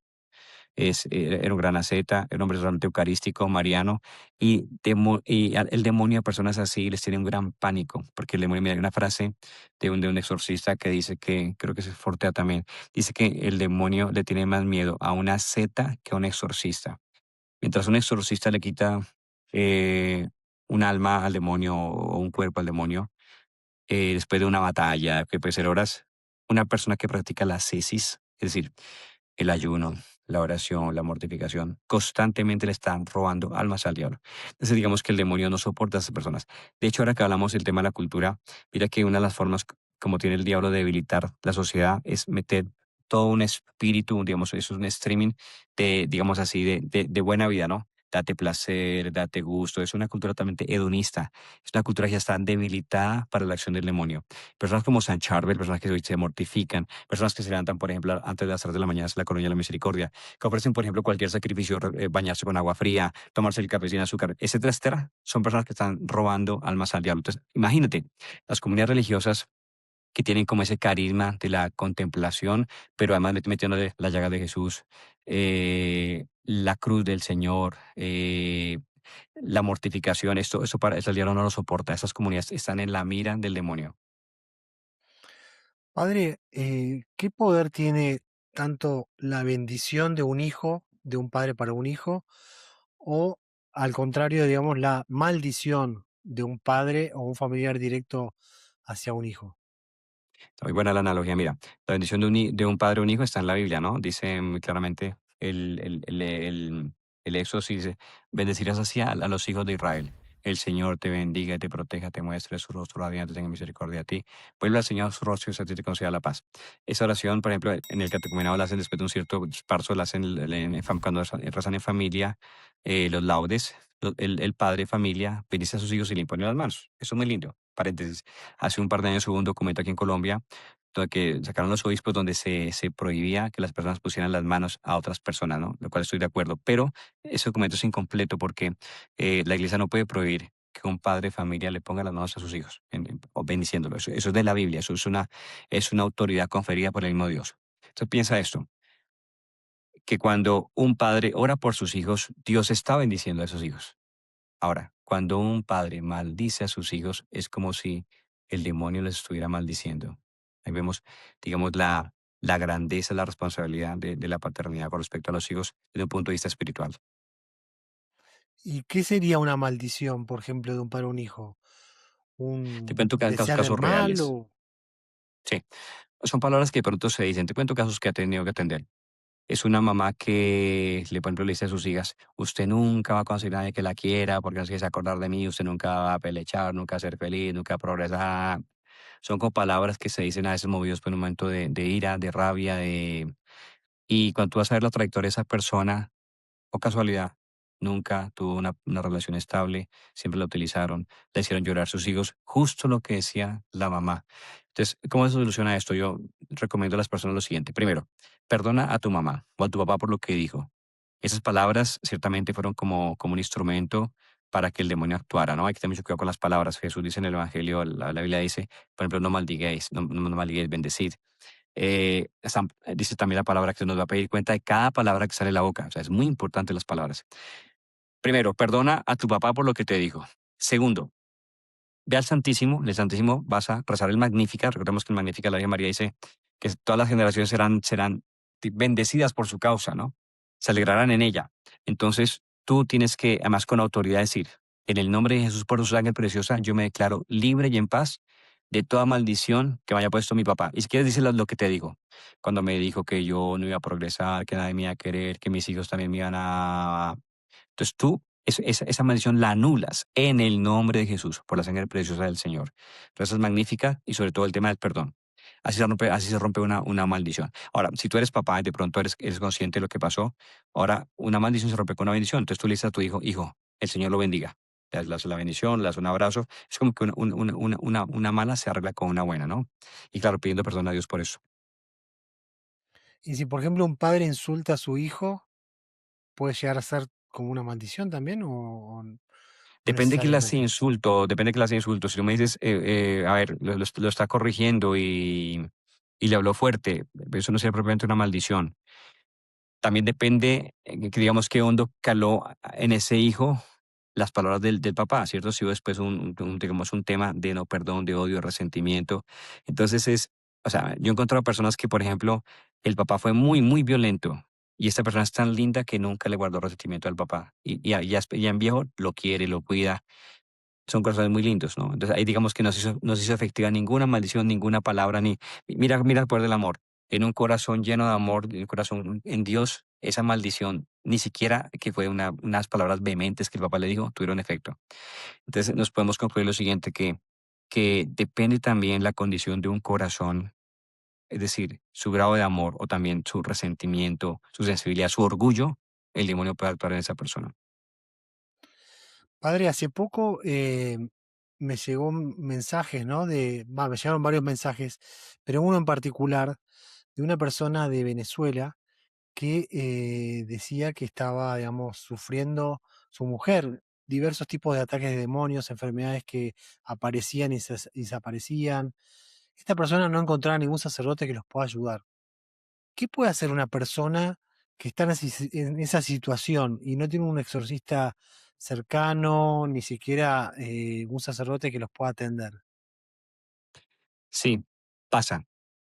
un gran asceta, era un hombre realmente eucarístico, mariano, el demonio a personas así les tiene un gran pánico, porque el demonio, mira, hay una frase de un exorcista que dice que, creo que es Fortea también, dice que el demonio le tiene más miedo a una asceta que a un exorcista. Mientras un exorcista le quita eh, un alma al demonio o un cuerpo al demonio, después de una batalla, que puede ser horas, una persona que practica la ascesis, es decir, el ayuno, la oración, la mortificación, constantemente le están robando almas al diablo. Entonces digamos que el demonio no soporta a esas personas. De hecho, ahora que hablamos del tema de la cultura, mira que una de las formas como tiene el diablo de debilitar la sociedad es meter todo un espíritu, digamos, eso es un streaming de, digamos así, de buena vida, ¿no? Date placer, date gusto. Es una cultura totalmente hedonista. Es una cultura que ya está debilitada para la acción del demonio. Personas como San Charbel, personas que hoy se mortifican, personas que se levantan, por ejemplo, antes de las 3 de la mañana, es la colonia de la misericordia, que ofrecen, por ejemplo, cualquier sacrificio, bañarse con agua fría, tomarse el café sin azúcar, etcétera, etcétera. Son personas que están robando almas al diablo. Entonces, imagínate, las comunidades religiosas que tienen como ese carisma de la contemplación, pero además metiéndole la llaga de Jesús, la cruz del Señor, la mortificación, esto para el diablo no lo soporta. Esas comunidades están en la mira del demonio. Padre, ¿qué poder tiene tanto la bendición de un hijo, de un padre para un hijo, o al contrario, digamos, la maldición de un padre o un familiar directo hacia un hijo? Está muy buena la analogía. Mira, la bendición de un padre o un hijo está en la Biblia, ¿no? Dice muy claramente el Éxodo, sí dice, bendecirás así a los hijos de Israel. El Señor te bendiga y te proteja, te muestre su rostro radiante, tenga misericordia de ti. Vuelve al Señor su rostro y a ti te conceda la paz. Esa oración, por ejemplo, en el catecumenado la hacen después de un cierto esparzo, la hacen cuando rezan en familia, los laudes, el padre de familia bendice a sus hijos y le impone las manos. Eso es muy lindo. Paréntesis. Hace un par de años hubo un documento aquí en Colombia que sacaron los obispos donde se prohibía que las personas pusieran las manos a otras personas, ¿no? Lo cual estoy de acuerdo. Pero ese documento es incompleto porque la iglesia no puede prohibir que un padre de familia le ponga las manos a sus hijos o bendiciéndolo. Eso es de la Biblia, eso es una autoridad conferida por el mismo Dios. Entonces piensa esto, que cuando un padre ora por sus hijos, Dios está bendiciendo a esos hijos. Ahora, cuando un padre maldice a sus hijos, es como si el demonio les estuviera maldiciendo. Ahí vemos, digamos, la grandeza, la responsabilidad de la paternidad con respecto a los hijos desde un punto de vista espiritual. ¿Y qué sería una maldición, por ejemplo, de un padre a un hijo? Te ¿Un cuento desearle el casos mal reales. o Sí, son palabras que de pronto se dicen. Te cuento casos que ha tenido que atender. Es una mamá que, por ejemplo, le dice a sus hijas, usted nunca va a conseguir a nadie que la quiera porque no se quiere acordar de mí, usted nunca va a pelechar, nunca va a ser feliz, nunca va a progresar. Son como palabras que se dicen a veces movidos por un momento de ira, de rabia, y cuando tú vas a ver la trayectoria de esa persona, o casualidad, nunca tuvo una relación estable, siempre la utilizaron, le hicieron llorar a sus hijos, justo lo que decía la mamá. Entonces, ¿cómo se soluciona esto? Yo recomiendo a las personas lo siguiente. Primero, perdona a tu mamá o a tu papá por lo que dijo. Esas palabras ciertamente fueron como un instrumento para que el demonio actuara, ¿no? Hay que tener mucho cuidado con las palabras. Jesús dice en el Evangelio, la Biblia dice, por ejemplo, no maldigáis, no maldigáis, bendecid. Dice también la palabra que nos va a pedir cuenta de cada palabra que sale de la boca. O sea, es muy importante las palabras. Primero, perdona a tu papá por lo que te dijo. Segundo, ve al Santísimo, en el Santísimo vas a rezar el Magnífica. Recordemos que el Magnífica, la Virgen María dice que todas las generaciones serán bendecidas por su causa, ¿no? Se alegrarán en ella. Entonces, tú tienes que, además con autoridad, decir, en el nombre de Jesús, por su sangre preciosa, yo me declaro libre y en paz de toda maldición que me haya puesto mi papá. Y si quieres, dice lo que te digo. Cuando me dijo que yo no iba a progresar, que nadie me iba a querer, que mis hijos también me iban a... Entonces tú esa maldición la anulas en el nombre de Jesús, por la sangre preciosa del Señor. Entonces es magnífica y sobre todo el tema del perdón. Así se rompe una maldición. Ahora, si tú eres papá y de pronto eres consciente de lo que pasó, ahora una maldición se rompe con una bendición. Entonces tú le dices a tu hijo, hijo, el Señor lo bendiga. Le das la bendición, le das un abrazo. Es como que una mala se arregla con una buena, ¿no? Y claro, pidiendo perdón a Dios por eso. Y si, por ejemplo, un padre insulta a su hijo, ¿puede llegar a ser como una maldición también o no Depende que las necesariamente? insulto, depende que las insulto. Si tú me dices, a ver, lo está corrigiendo y le habló fuerte, eso no sería propiamente una maldición. También depende, que digamos, qué hondo caló en ese hijo las palabras del papá, ¿cierto? Si hubo después digamos, un tema de no perdón, de odio, de resentimiento. Entonces o sea, yo he encontrado personas que, por ejemplo, el papá fue muy, muy violento y esta persona es tan linda que nunca le guardó resentimiento al papá. Ya en viejo lo quiere, lo cuida, son corazones muy lindos, ¿no? Entonces ahí digamos que no se hizo efectiva ninguna maldición, ninguna palabra, ni mira el poder del amor. En un corazón lleno de amor, en un corazón en Dios, esa maldición, ni siquiera que fue unas palabras vehementes que el papá le dijo, tuvieron efecto. Entonces nos podemos concluir lo siguiente, que depende también la condición de un corazón, es decir, su grado de amor o también su resentimiento, su sensibilidad, su orgullo, el demonio puede actuar en esa persona. Padre, hace poco me llegó un mensaje, ¿no? Me llegaron varios mensajes, pero uno en particular de una persona de Venezuela que decía que estaba, digamos, sufriendo su mujer diversos tipos de ataques de demonios, enfermedades que aparecían y desaparecían. Esta persona no encontraba ningún sacerdote que los pueda ayudar. ¿Qué puede hacer una persona que está en esa situación y no tiene un exorcista cercano, ni siquiera un sacerdote que los pueda atender? Sí, pasa.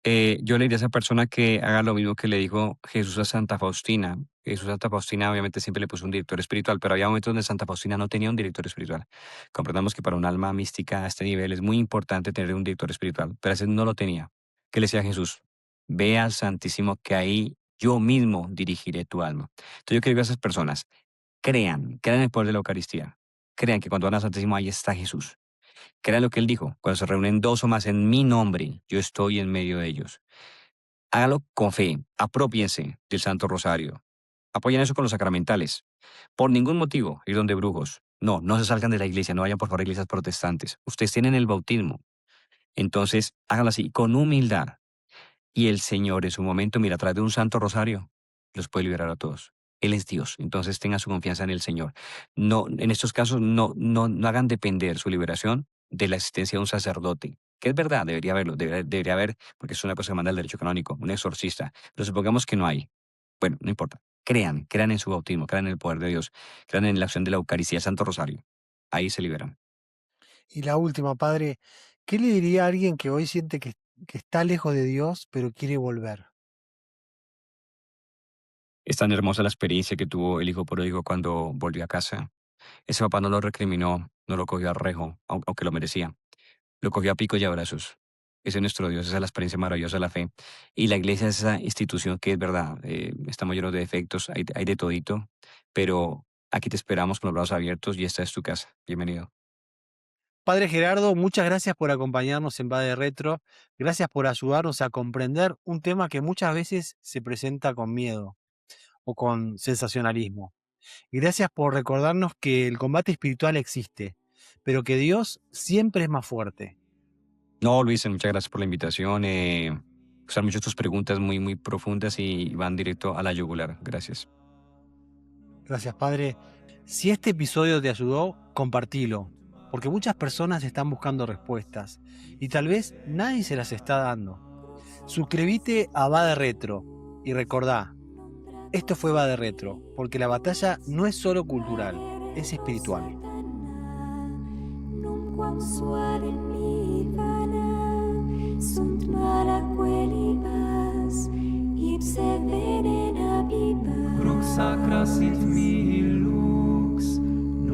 Yo le diría a esa persona que haga lo mismo que le dijo Jesús a Santa Faustina. Jesús a Santa Faustina obviamente siempre le puso un director espiritual, pero había momentos donde Santa Faustina no tenía un director espiritual. Comprendamos que para un alma mística a este nivel es muy importante tener un director espiritual, pero a veces no lo tenía. ¿Qué le decía Jesús? Ve al Santísimo que ahí yo mismo dirigiré tu alma. Entonces yo quiero que esas personas crean en el poder de la Eucaristía. Crean que cuando van al Santísimo ahí está Jesús. Crean lo que él dijo, cuando se reúnen dos o más en mi nombre, yo estoy en medio de ellos. Hágalo con fe, apropiense del Santo Rosario. Apoyen eso con los sacramentales. Por ningún motivo ir donde brujos. No, no se salgan de la iglesia, no vayan por favor a iglesias protestantes. Ustedes tienen el bautismo. Entonces, háganlo así, con humildad. Y el Señor en su momento, mira, a través de un Santo Rosario, los puede liberar a todos. Él es Dios, entonces tenga su confianza en el Señor. No, en estos casos no hagan depender su liberación de la existencia de un sacerdote, que es verdad, debería haberlo, debería haber, porque es una cosa que manda el derecho canónico, un exorcista. Pero supongamos que no hay. Bueno, no importa. Crean en su bautismo, crean en el poder de Dios, crean en la acción de la Eucaristía, Santo Rosario. Ahí se liberan. Y la última, padre, ¿qué le diría a alguien que hoy siente que está lejos de Dios, pero quiere volver? Es tan hermosa la experiencia que tuvo el hijo pródigo cuando volvió a casa. Ese papá no lo recriminó, no lo cogió a rejo, aunque lo merecía. Lo cogió a pico y abrazos. Ese es nuestro Dios, esa es la experiencia maravillosa de la fe. Y la iglesia es esa institución que es verdad, estamos llenos de defectos, hay de todito, pero aquí te esperamos con los brazos abiertos y esta es tu casa. Bienvenido. Padre Gerardo, muchas gracias por acompañarnos en Va de Retro. Gracias por ayudarnos a comprender un tema que muchas veces se presenta con miedo o con sensacionalismo. Y gracias por recordarnos que el combate espiritual existe, pero que Dios siempre es más fuerte. No, Luis, muchas gracias por la invitación. Gustan mucho tus preguntas muy profundas y van directo a la yugular. Gracias. Gracias, Padre. Si este episodio te ayudó, compartilo, porque muchas personas están buscando respuestas y tal vez nadie se las está dando. Suscríbete a Va de Retro y recordá, esto fue Va de Retro, porque la batalla no es solo cultural, es espiritual. Quam suadem nirvana sunt mala quelibas ipse venena bibas Crux sacra sit mihi lux,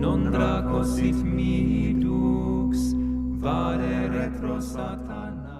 non draco sit mihi dux, vade retro Satana.